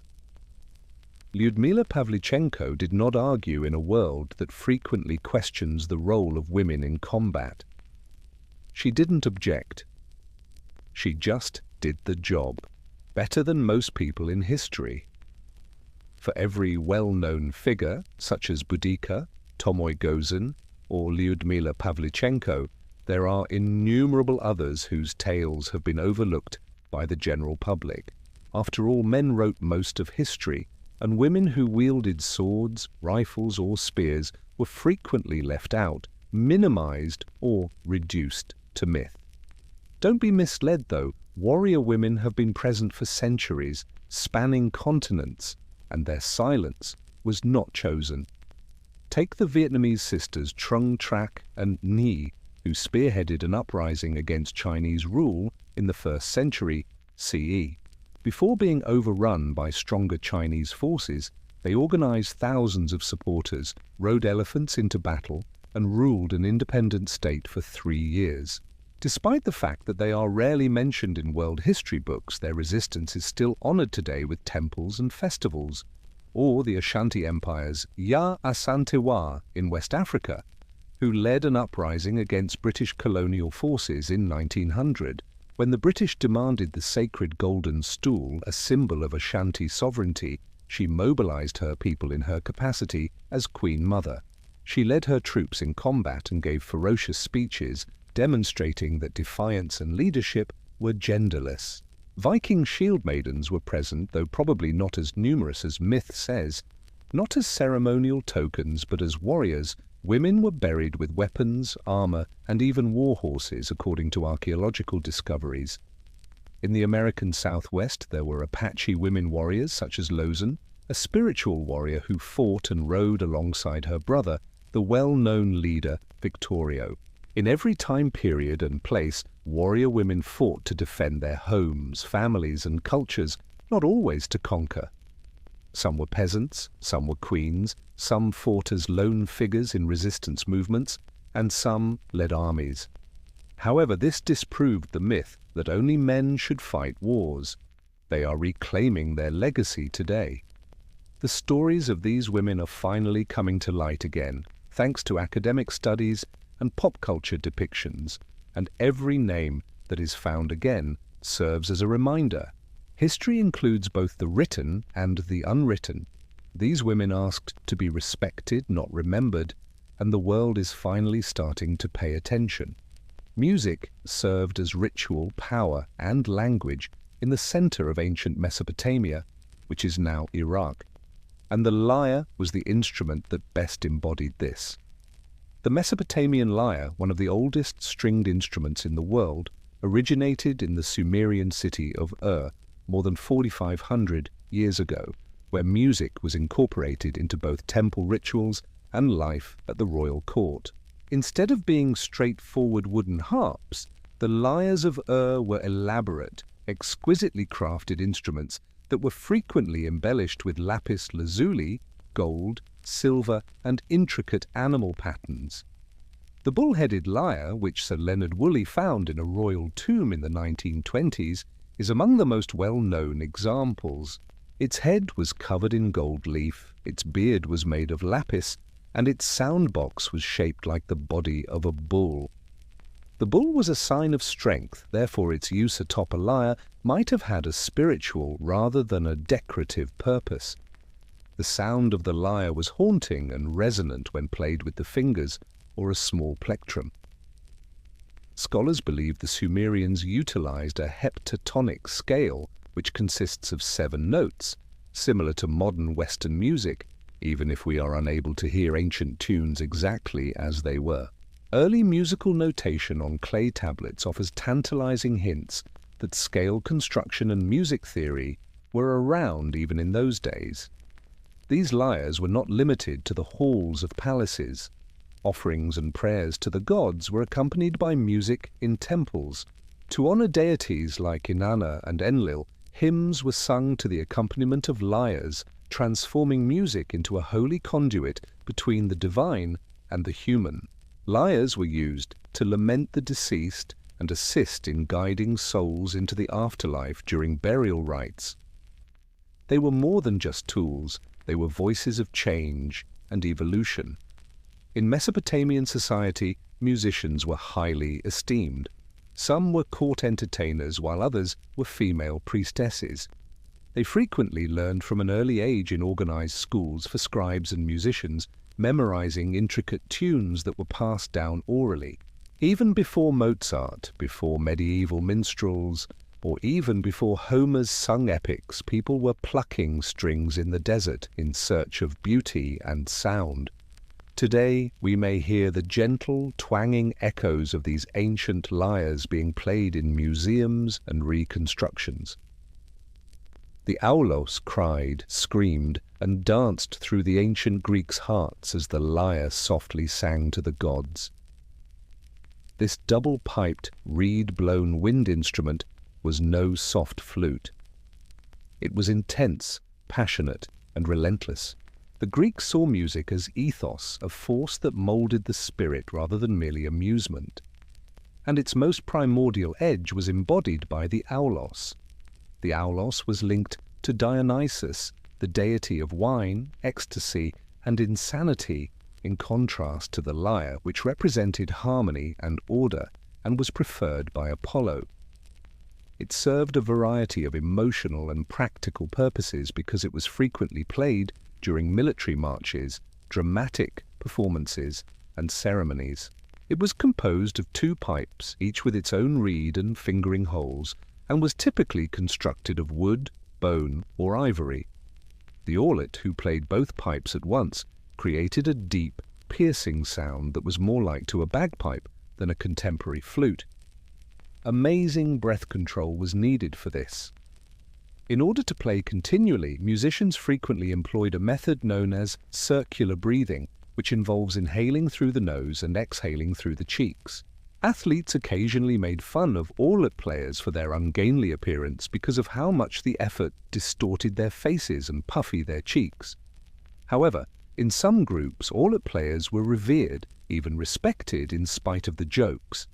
Lyudmila Pavlichenko did not argue in a world that frequently questions the role of women in combat. She didn't object. She just did the job, better than most people in history. For every well-known figure, such as Boudica, Tomoy Gozin, or Lyudmila Pavlichenko, there are innumerable others whose tales have been overlooked by the general public. After all, men wrote most of history, and women who wielded swords, rifles, or spears were frequently left out, minimized, or reduced to myth. Don't be misled, though. Warrior women have been present for centuries, spanning continents, and their silence was not chosen. Take the Vietnamese sisters Trung Trac and Nhi, who spearheaded an uprising against Chinese rule in the 1st century CE. Before being overrun by stronger Chinese forces, they organized thousands of supporters, rode elephants into battle, and ruled an independent state for 3 years. Despite the fact that they are rarely mentioned in world history books, their resistance is still honored today with temples and festivals. Or the Ashanti Empire's Ya Asantewa in West Africa, who led an uprising against British colonial forces in 1900. When the British demanded the sacred golden stool, a symbol of Ashanti sovereignty, she mobilized her people in her capacity as Queen Mother. She led her troops in combat and gave ferocious speeches, demonstrating that defiance and leadership were genderless. Viking shield maidens were present, though probably not as numerous as myth says. Not as ceremonial tokens, but as warriors, women were buried with weapons, armor, and even war horses, according to archaeological discoveries. In the American Southwest, there were Apache women warriors such as Lozan, a spiritual warrior who fought and rode alongside her brother, the well-known leader Victorio. In every time period and place, warrior women fought to defend their homes, families, and cultures, not always to conquer. Some were peasants, some were queens, some fought as lone figures in resistance movements, and some led armies. However, this disproved the myth that only men should fight wars. They are reclaiming their legacy today. The stories of these women are finally coming to light again, thanks to academic studies and pop culture depictions, and every name that is found again serves as a reminder. History includes both the written and the unwritten. These women asked to be respected, not remembered, and the world is finally starting to pay attention. Music served as ritual, power, and language in the center of ancient Mesopotamia, which is now Iraq, and the lyre was the instrument that best embodied this. The Mesopotamian lyre, one of the oldest stringed instruments in the world, originated in the Sumerian city of more than 4,500 years ago, where music was incorporated into both temple rituals and life at the royal court. Instead of being straightforward wooden harps, the lyres of were elaborate, exquisitely crafted instruments that were frequently embellished with lapis lazuli, gold, silver, and intricate animal patterns. The bull-headed lyre, which Sir Leonard Woolley found in a royal tomb in the 1920s, is among the most well-known examples. Its head was covered in gold leaf, its beard was made of lapis, and its sound box was shaped like the body of a bull. The bull was a sign of strength, therefore its use atop a lyre might have had a spiritual rather than a decorative purpose. The sound of the lyre was haunting and resonant when played with the fingers or a small plectrum. Scholars believe the Sumerians utilized a heptatonic scale, which consists of 7 notes, similar to modern Western music, even if we are unable to hear ancient tunes exactly as they were. Early musical notation on clay tablets offers tantalizing hints that scale construction and music theory were around even in those days. These lyres were not limited to the halls of palaces. Offerings and prayers to the gods were accompanied by music in temples. To honor deities like Inanna and Enlil, hymns were sung to the accompaniment of lyres, transforming music into a holy conduit between the divine and the human. Lyres were used to lament the deceased and assist in guiding souls into the afterlife during burial rites. They were more than just tools, they were voices of change and evolution. In Mesopotamian society, musicians were highly esteemed. Some were court entertainers, while others were female priestesses. They frequently learned from an early age in organized schools for scribes and musicians, memorizing intricate tunes that were passed down orally. Even before Mozart, before medieval minstrels, or even before Homer's sung epics, people were plucking strings in the desert in search of beauty and sound. Today, we may hear the gentle, twanging echoes of these ancient lyres being played in museums and reconstructions. The aulos cried, screamed, and danced through the ancient Greeks' hearts as the lyre softly sang to the gods. This double-piped, reed-blown wind instrument was no soft flute. It was intense, passionate, and relentless. The Greeks saw music as ethos, a force that molded the spirit rather than merely amusement. And its most primordial edge was embodied by the aulos. The aulos was linked to Dionysus, the deity of wine, ecstasy, and insanity, in contrast to the lyre, which represented harmony and order and was preferred by Apollo. It served a variety of emotional and practical purposes because it was frequently played during military marches, dramatic performances, and ceremonies. It was composed of two pipes, each with its own reed and fingering holes, and was typically constructed of wood, bone, or ivory. The aulet, who played both pipes at once, created a deep, piercing sound that was more like to a bagpipe than a contemporary flute. Amazing breath control was needed for this. In order to play continually, musicians frequently employed a method known as circular breathing, which involves inhaling through the nose and exhaling through the cheeks. Athletes occasionally made fun of aulet players for their ungainly appearance because of how much the effort distorted their faces and puffy their cheeks. However, in some groups, aulet players were revered, even respected, in spite of the jokes.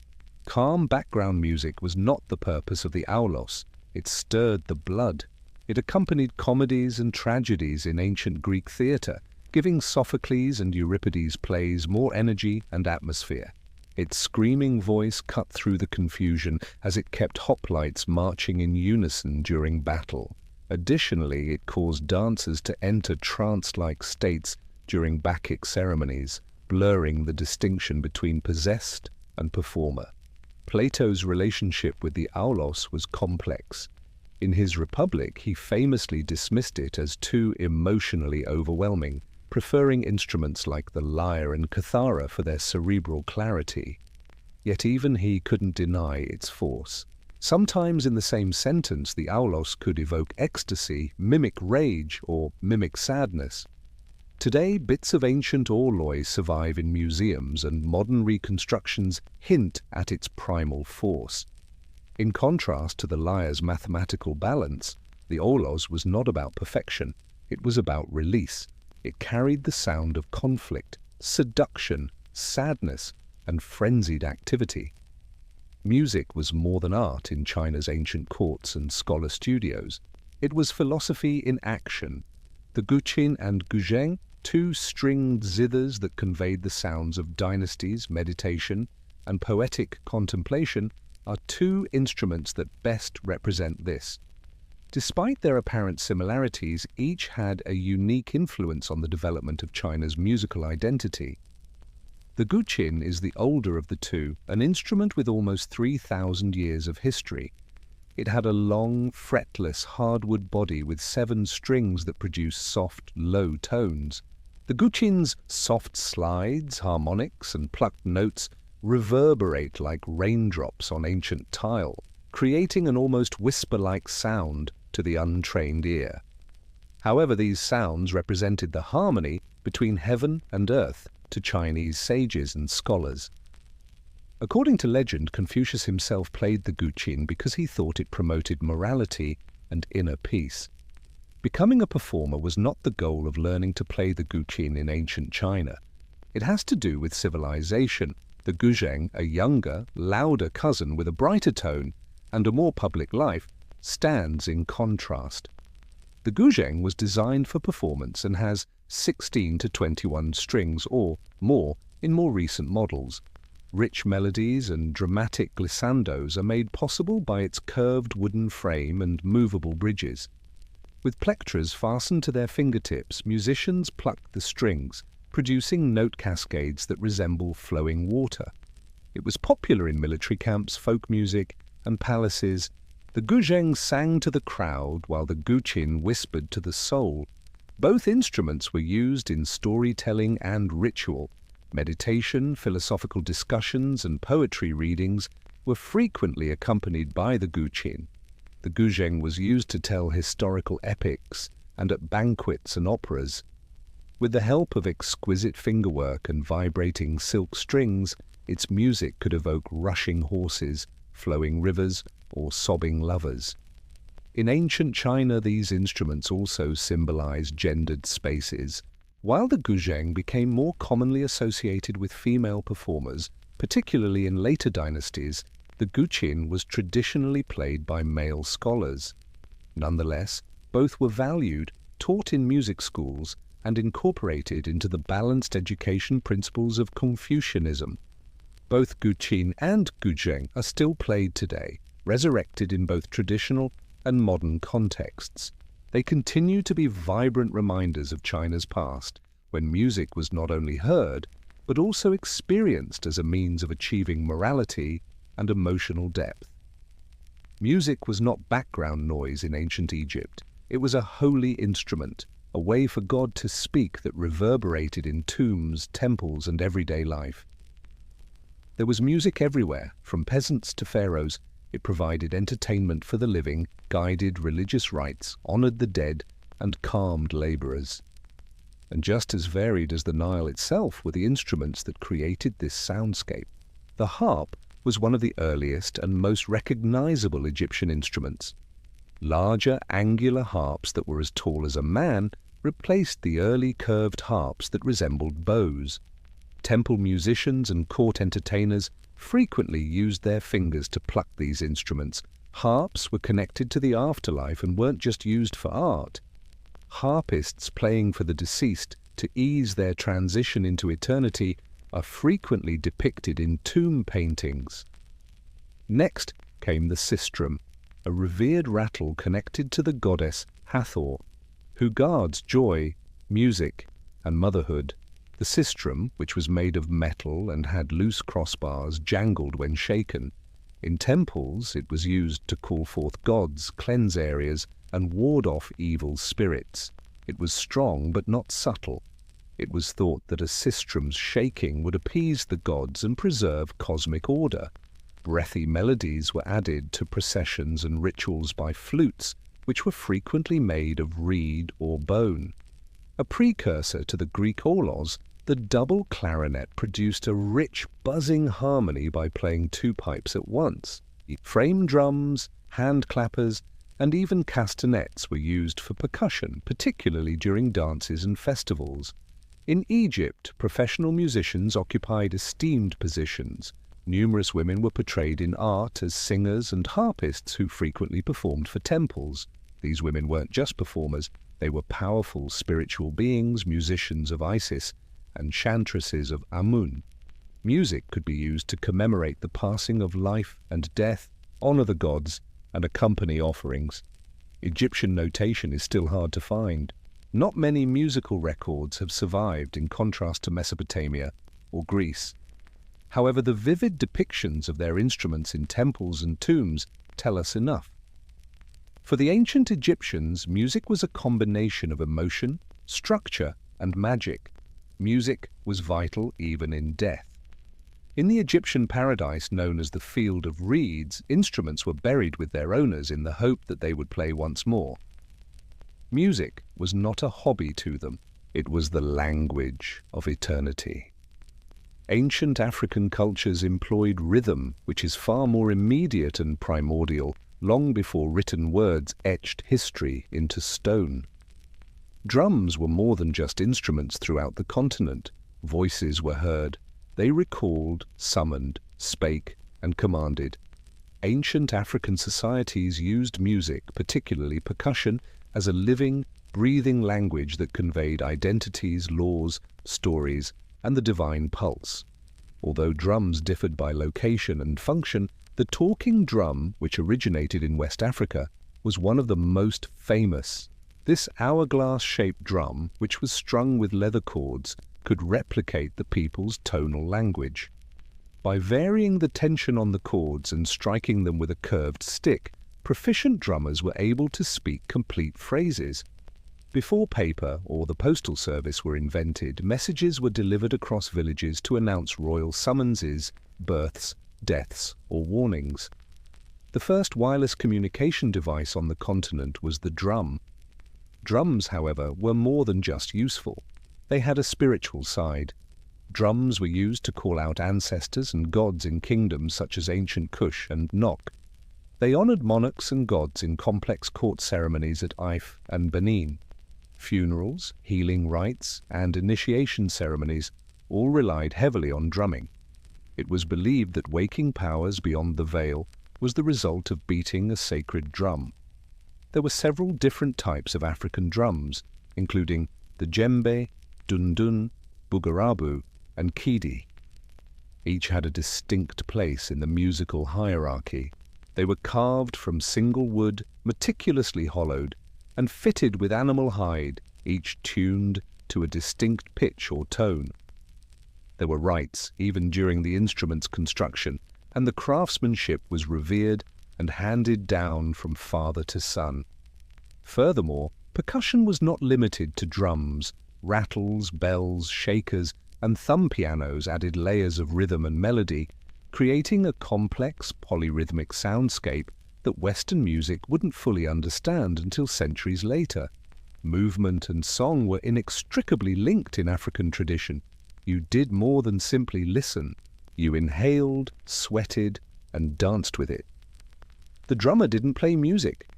Calm background music was not the purpose of the aulos. It stirred the blood. It accompanied comedies and tragedies in ancient Greek theatre, giving Sophocles and Euripides' plays more energy and atmosphere. Its screaming voice cut through the confusion as it kept hoplites marching in unison during battle. Additionally, it caused dancers to enter trance-like states during Bacchic ceremonies, blurring the distinction between possessed and performer. Plato's relationship with the aulos was complex. In his Republic, he famously dismissed it as too emotionally overwhelming, preferring instruments like the lyre and cithara for their cerebral clarity. Yet even he couldn't deny its force. Sometimes in the same sentence, the aulos could evoke ecstasy, mimic rage, or mimic sadness. Today, bits of ancient orloi survive in museums, and modern reconstructions hint at its primal force. In contrast to the lyre's mathematical balance, the aulos was not about perfection. It was about release. It carried the sound of conflict, seduction, sadness, and frenzied activity. Music was more than art in China's ancient courts and scholar studios. It was philosophy in action. The guqin and guzheng, two stringed zithers that conveyed the sounds of dynasties, meditation, and poetic contemplation, are two instruments that best represent this. Despite their apparent similarities, each had a unique influence on the development of China's musical identity. The guqin is the older of the two, an instrument with almost 3,000 years of history. It had a long, fretless hardwood body with 7 strings that produced soft, low tones. The guqin's soft slides, harmonics, and plucked notes reverberate like raindrops on ancient tile, creating an almost whisper-like sound to the untrained ear. However, these sounds represented the harmony between heaven and earth to Chinese sages and scholars. According to legend, Confucius himself played the guqin because he thought it promoted morality and inner peace. Becoming a performer was not the goal of learning to play the guqin in ancient China. It has to do with civilization. The guzheng, a younger, louder cousin with a brighter tone and a more public life, stands in contrast. The guzheng was designed for performance and has 16 to 21 strings or more in more recent models. Rich melodies and dramatic glissandos are made possible by its curved wooden frame and movable bridges. With plectras fastened to their fingertips, musicians pluck the strings, producing note cascades that resemble flowing water. It was popular in military camps, folk music, and palaces. The guzheng sang to the crowd while the guqin whispered to the soul. Both instruments were used in storytelling and ritual. Meditation, philosophical discussions, and poetry readings were frequently accompanied by the guqin. The guzheng was used to tell historical epics and at banquets and operas. With the help of exquisite fingerwork and vibrating silk strings, its music could evoke rushing horses, flowing rivers, or sobbing lovers. In ancient China, these instruments also symbolize gendered spaces. While the guzheng became more commonly associated with female performers, particularly in later dynasties, the guqin was traditionally played by male scholars. Nonetheless, both were valued, taught in music schools, and incorporated into the balanced education principles of Confucianism. Both guqin and guzheng are still played today, resurrected in both traditional and modern contexts. They continue to be vibrant reminders of China's past, when music was not only heard, but also experienced as a means of achieving morality and emotional depth. Music was not background noise in ancient Egypt. It was a holy instrument, a way for God to speak that reverberated in tombs, temples, and everyday life. There was music everywhere, from peasants to pharaohs. It provided entertainment for the living, guided religious rites, honored the dead, and calmed laborers. And just as varied as the Nile itself were the instruments that created this soundscape. The harp was one of the earliest and most recognizable Egyptian instruments. Larger, angular harps that were as tall as a man replaced the early curved harps that resembled bows. Temple musicians and court entertainers frequently used their fingers to pluck these instruments. Harps were connected to the afterlife and weren't just used for art. Harpists playing for the deceased to ease their transition into eternity are frequently depicted in tomb paintings. Next came the sistrum, a revered rattle connected to the goddess Hathor, who guards joy, music, and motherhood. The sistrum, which was made of metal and had loose crossbars, jangled when shaken. In temples, it was used to call forth gods, cleanse areas, and ward off evil spirits. It was strong but not subtle. It was thought that a sistrum's shaking would appease the gods and preserve cosmic order. Breathy melodies were added to processions and rituals by flutes, which were frequently made of reed or bone. A precursor to the Greek aulos, the double clarinet produced a rich, buzzing harmony by playing two pipes at once. Frame drums, hand clappers, and even castanets were used for percussion, particularly during dances and festivals. In Egypt, professional musicians occupied esteemed positions. Numerous women were portrayed in art as singers and harpists who frequently performed for temples. These women weren't just performers, they were powerful spiritual beings, musicians of Isis, and chantresses of Amun. Music could be used to commemorate the passing of life and death, honor the gods, and accompany offerings. Egyptian notation is still hard to find. Not many musical records have survived in contrast to Mesopotamia or Greece. However, the vivid depictions of their instruments in temples and tombs tell us enough. For the ancient Egyptians, music was a combination of emotion, structure, and magic. Music was vital even in death. In the Egyptian paradise known as the Field of Reeds, instruments were buried with their owners in the hope that they would play once more. Music was not a hobby to them, it was the language of eternity. Ancient African cultures employed rhythm, which is far more immediate and primordial, long before written words etched history into stone. Drums were more than just instruments throughout the continent. Voices were heard. They recalled, summoned, spake, and commanded. Ancient African societies used music, particularly percussion, as a living, breathing language that conveyed identities, laws, stories, and the divine pulse. Although drums differed by location and function, the talking drum, which originated in West Africa, was one of the most famous. This hourglass-shaped drum, which was strung with leather cords, could replicate the people's tonal language. By varying the tension on the cords and striking them with a curved stick, proficient drummers were able to speak complete phrases. Before paper or the postal service were invented, messages were delivered across villages to announce royal summonses, births, deaths, or warnings. The first wireless communication device on the continent was the drum. Drums, however, were more than just useful. They had a spiritual side. Drums were used to call out ancestors and gods in kingdoms such as ancient Kush and Nok. They honored monarchs and gods in complex court ceremonies at If and Benin. Funerals, healing rites, and initiation ceremonies all relied heavily on drumming. It was believed that waking powers beyond the veil was the result of beating a sacred drum. There were several different types of African drums, including the djembe, dundun, bugarabu, and kidi. Each had a distinct place in the musical hierarchy. They were carved from single wood, meticulously hollowed, and fitted with animal hide, each tuned to a distinct pitch or tone. There were rites even during the instrument's construction, and the craftsmanship was revered and handed down from father to son. Furthermore, percussion was not limited to drums. Rattles, bells, shakers, and thumb pianos added layers of rhythm and melody, creating a complex, polyrhythmic soundscape that Western music wouldn't fully understand until centuries later. Movement and song were inextricably linked in African tradition. You did more than simply listen. You inhaled, sweated, and danced with it. The drummer didn't play music.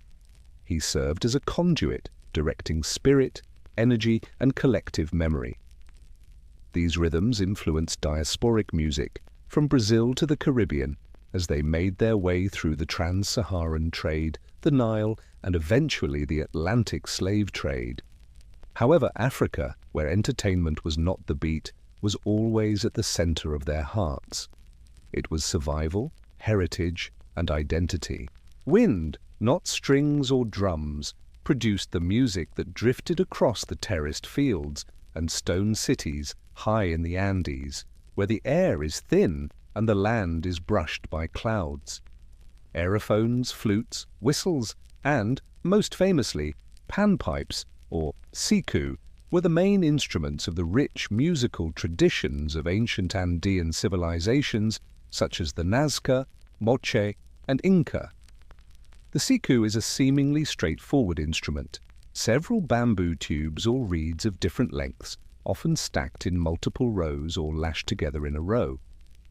He served as a conduit, directing spirit, energy, and collective memory. These rhythms influenced diasporic music from Brazil to the Caribbean as they made their way through the trans-Saharan trade, the Nile, and eventually the Atlantic slave trade. However, Africa, where entertainment was not the beat, was always at the center of their hearts. It was survival, heritage, and identity. Wind, not strings or drums, produced the music that drifted across the terraced fields and stone cities high in the Andes, where the air is thin and the land is brushed by clouds. Aerophones, flutes, whistles, and, most famously, panpipes, or siku, were the main instruments of the rich musical traditions of ancient Andean civilizations such as the Nazca, Moche, and Inca. The siku is a seemingly straightforward instrument. Several bamboo tubes or reeds of different lengths, often stacked in multiple rows or lashed together in a row.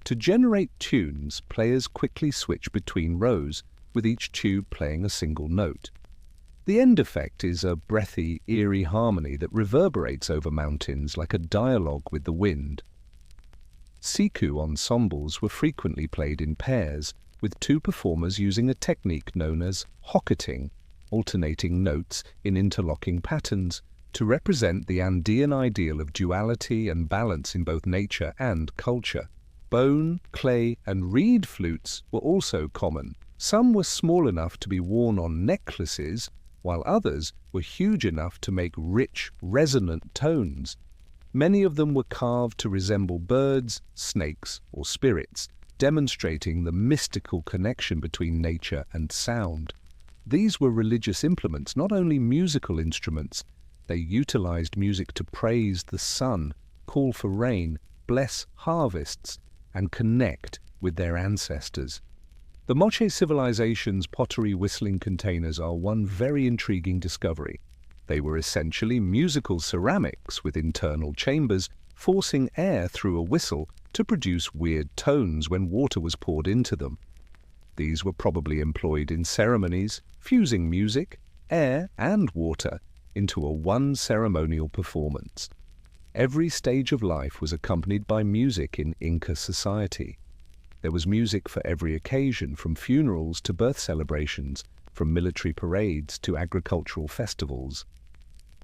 To generate tunes, players quickly switch between rows, with each tube playing a single note. The end effect is a breathy, eerie harmony that reverberates over mountains like a dialogue with the wind. Siku ensembles were frequently played in pairs, with two performers using a technique known as hocketing, alternating notes in interlocking patterns, to represent the Andean ideal of duality and balance in both nature and culture. Bone, clay, and reed flutes were also common. Some were small enough to be worn on necklaces, while others were huge enough to make rich, resonant tones. Many of them were carved to resemble birds, snakes, or spirits, demonstrating the mystical connection between nature and sound. These were religious implements, not only musical instruments. They utilized music to praise the sun, call for rain, bless harvests, and connect with their ancestors. The Moche civilization's pottery whistling containers are one very intriguing discovery. They were essentially musical ceramics with internal chambers forcing air through a whistle to produce weird tones when water was poured into them. These were probably employed in ceremonies, fusing music, air, and water into a one ceremonial performance. Every stage of life was accompanied by music in Inca society. There was music for every occasion, from funerals to birth celebrations, from military parades to agricultural festivals.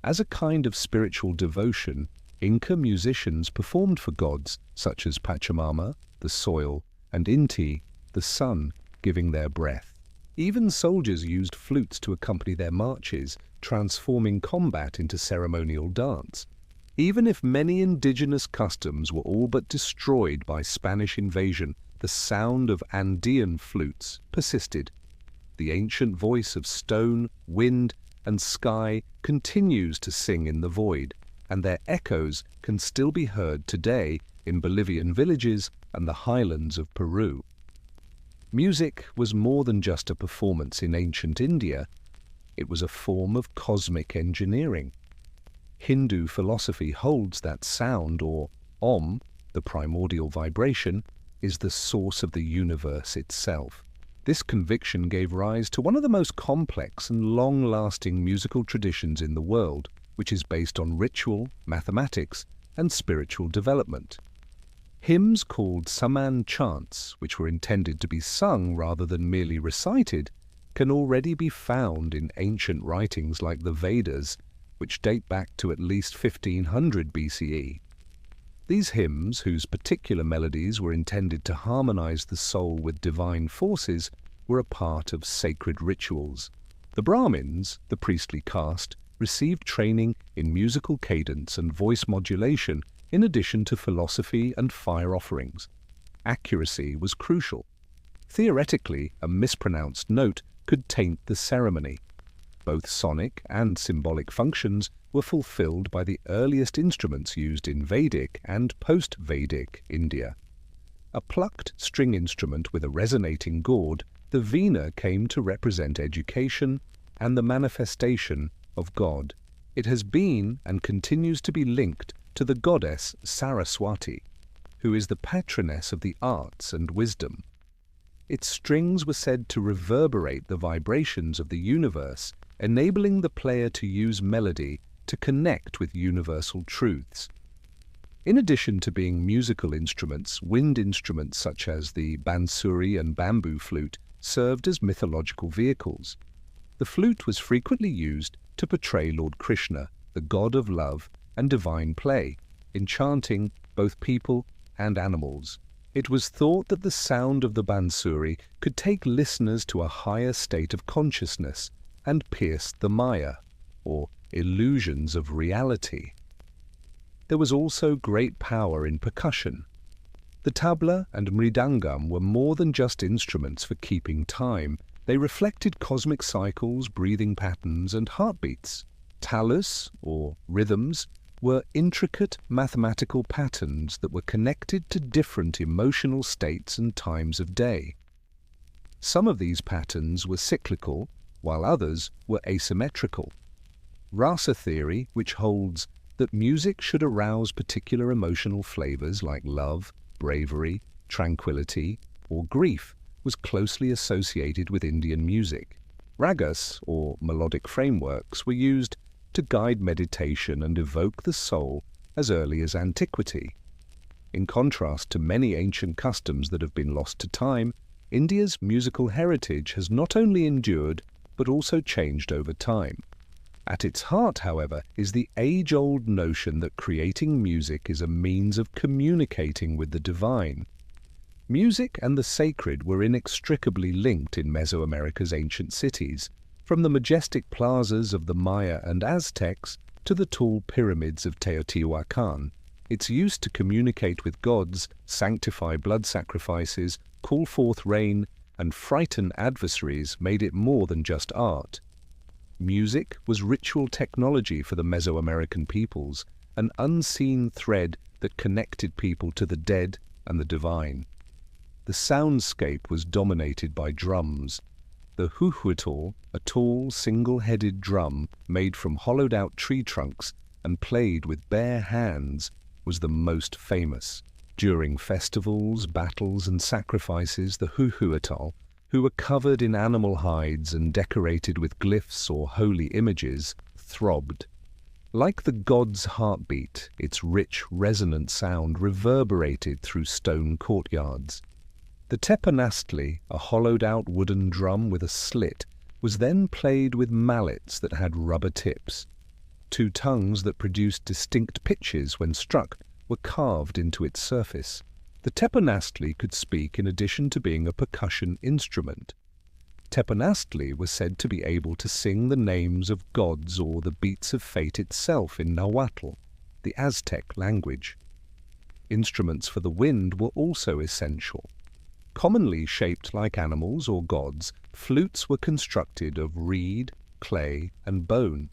As a kind of spiritual devotion, Inca musicians performed for gods such as Pachamama, the soil, and Inti, the sun, giving their breath. Even soldiers used flutes to accompany their marches, transforming combat into ceremonial dance. Even if many indigenous customs were all but destroyed by Spanish invasion, the sound of Andean flutes persisted. The ancient voice of stone, wind, and sky continues to sing in the void, and their echoes can still be heard today in Bolivian villages and the highlands of Peru. Music was more than just a performance in ancient India. It was a form of cosmic engineering. Hindu philosophy holds that sound, or Om, the primordial vibration, is the source of the universe itself. This conviction gave rise to one of the most complex and long-lasting musical traditions in the world, which is based on ritual, mathematics, and spiritual development. Hymns called Saman chants, which were intended to be sung rather than merely recited, can already be found in ancient writings like the Vedas, which date back to at least 1500 BCE. These hymns, whose particular melodies were intended to harmonize the soul with divine forces, were a part of sacred rituals. The Brahmins, the priestly caste, received training in musical cadence and voice modulation in addition to philosophy and fire offerings. Accuracy was crucial. Theoretically, a mispronounced note could taint the ceremony. Both sonic and symbolic functions were fulfilled by the earliest instruments used in Vedic and post-Vedic India. A plucked string instrument with a resonating gourd, the veena came to represent education and the manifestation of God. It has been and continues to be linked to the goddess Saraswati, who is the patroness of the arts and wisdom. Its strings were said to reverberate the vibrations of the universe, enabling the player to use melody to connect with universal truths. In addition to being musical instruments, wind instruments such as the bansuri and bamboo flute served as mythological vehicles. The flute was frequently used to portray Lord Krishna, the god of love and divine play, enchanting both people and animals. It was thought that the sound of the bansuri could take listeners to a higher state of consciousness and pierce the maya, or illusions of reality. There was also great power in percussion. The tabla and mridangam were more than just instruments for keeping time. They reflected cosmic cycles, breathing patterns, and heartbeats. Talus, or rhythms, were intricate mathematical patterns that were connected to different emotional states and times of day. Some of these patterns were cyclical, while others were asymmetrical. Rasa theory, which holds that music should arouse particular emotional flavors like love, bravery, tranquility, or grief, was closely associated with Indian music. Ragas, or melodic frameworks, were used to guide meditation and evoke the soul as early as antiquity. In contrast to many ancient customs that have been lost to time, India's musical heritage has not only endured but also changed over time. At its heart, however, is the age-old notion that creating music is a means of communicating with the divine. Music and the sacred were inextricably linked in Mesoamerica's ancient cities, from the majestic plazas of the Maya and Aztecs to the tall pyramids of Teotihuacan. Its use to communicate with gods, sanctify blood sacrifices, call forth rain, and frighten adversaries made it more than just art. Music was ritual technology for the Mesoamerican peoples, an unseen thread that connected people to the dead and the divine. The soundscape was dominated by drums. The huhuatl, a tall, single-headed drum made from hollowed-out tree trunks and played with bare hands, was the most famous. During festivals, battles, and sacrifices, the huhuatl, who were covered in animal hides and decorated with glyphs or holy images, throbbed. Like the god's heartbeat, its rich, resonant sound reverberated through stone courtyards. The teponastli, a hollowed-out wooden drum with a slit, was then played with mallets that had rubber tips. Two tongues that produced distinct pitches when struck were carved into its surface. The teponastli could speak in addition to being a percussion instrument. Teponastli was said to be able to sing the names of gods or the beats of fate itself in Nahuatl, the Aztec language. Instruments for the wind were also essential. Commonly shaped like animals or gods, flutes were constructed of reed, clay, and bone.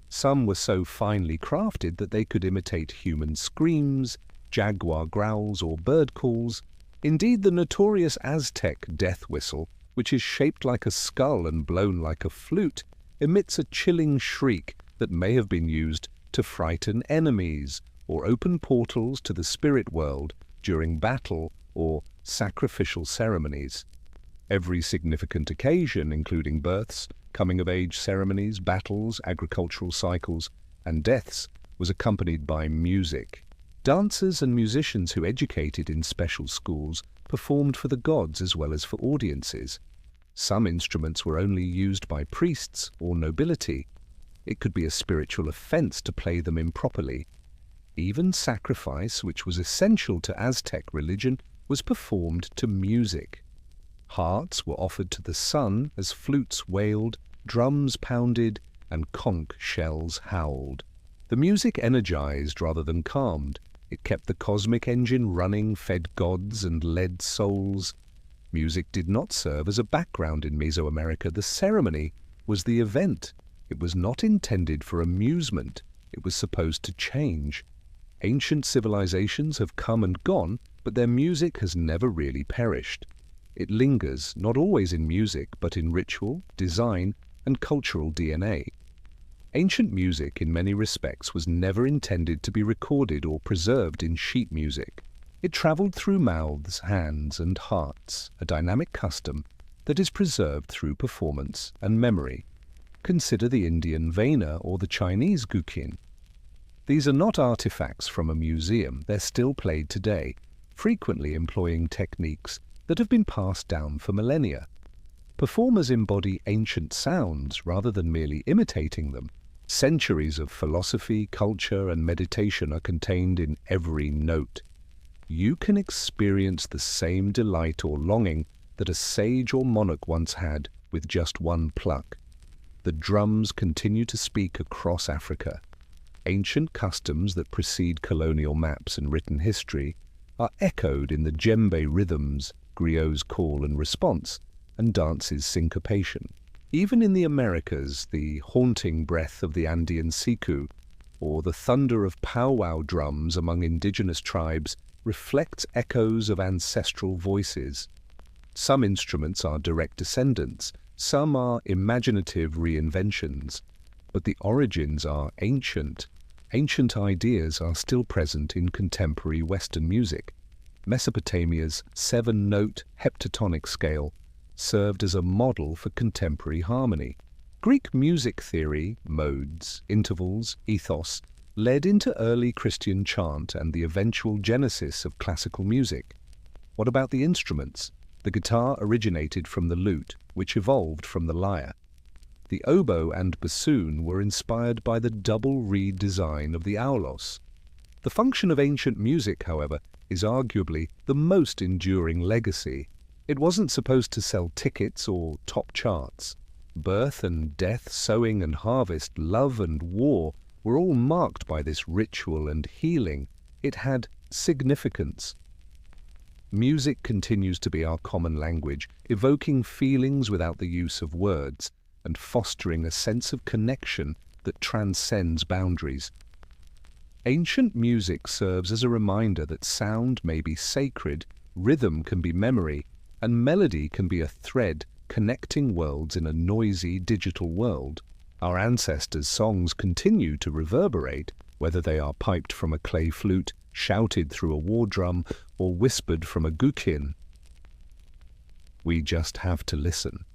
Some were so finely crafted that they could imitate human screams, jaguar growls, or bird calls. Indeed, the notorious Aztec death whistle, which is shaped like a skull and blown like a flute, emits a chilling shriek that may have been used to frighten enemies or open portals to the spirit world during battle or sacrificial ceremonies. Every significant occasion, including births, coming-of-age ceremonies, battles, agricultural cycles, and deaths, was accompanied by music. Dancers and musicians who educated in special schools performed for the gods as well as for audiences. Some instruments were only used by priests or nobility. It could be a spiritual offense to play them improperly. Even sacrifice, which was essential to Aztec religion, was performed to music. Hearts were offered to the sun as flutes wailed, drums pounded, and conch shells howled. The music energized rather than calmed. It kept the cosmic engine running, fed gods, and led souls. Music did not serve as a background in Mesoamerica. The ceremony was the event. It was not intended for amusement. It was supposed to change. Ancient civilizations have come and gone, but their music has never really perished. It lingers, not always in music, but in ritual, design, and cultural DNA. Ancient music, in many respects, was never intended to be recorded or preserved in sheet music. It traveled through mouths, hands, and hearts, a dynamic custom that is preserved through performance and memory. Consider the Indian Vena or the Chinese guqin. These are not artifacts from a museum. They're still played today, frequently employing techniques that have been passed down for millennia. Performers embody ancient sounds rather than merely imitating them. Centuries of philosophy, culture, and meditation are contained in every note. You can experience the same delight or longing that a sage or monarch once had with just one pluck. The drums continue to speak across Africa. Ancient customs that precede colonial maps and written history are echoed in the djembe rhythms, griot's call and response, and dance's syncopation. Even in the Americas, the haunting breath of the Andean siku, or the thunder of powwow drums among indigenous tribes, reflects echoes of ancestral voices. Some instruments are direct descendants, some are imaginative reinventions, but the origins are ancient. Ancient ideas are still present in contemporary Western music. Mesopotamia's 7-note heptatonic scale served as a model for contemporary harmony. Greek music theory, modes, intervals, ethos, led into early Christian chant and the eventual genesis of classical music. What about the instruments? The guitar originated from the lute, which evolved from the lyre. The oboe and bassoon were inspired by the double reed design of the aulos. The function of ancient music, however, is arguably the most enduring legacy. It wasn't supposed to sell tickets or top charts. Birth and death, sowing and harvest, love and war were all marked by this ritual and healing. It had significance. Music continues to be our common language, evoking feelings without the use of words and fostering a sense of connection that transcends boundaries. Ancient music serves as a reminder that sound may be sacred, rhythm can be memory, and melody can be a thread connecting worlds in a noisy digital world. Our ancestors' songs continue to reverberate, whether they are piped from a clay flute, shouted through a war drum, or whispered from a guqin. We just have to listen.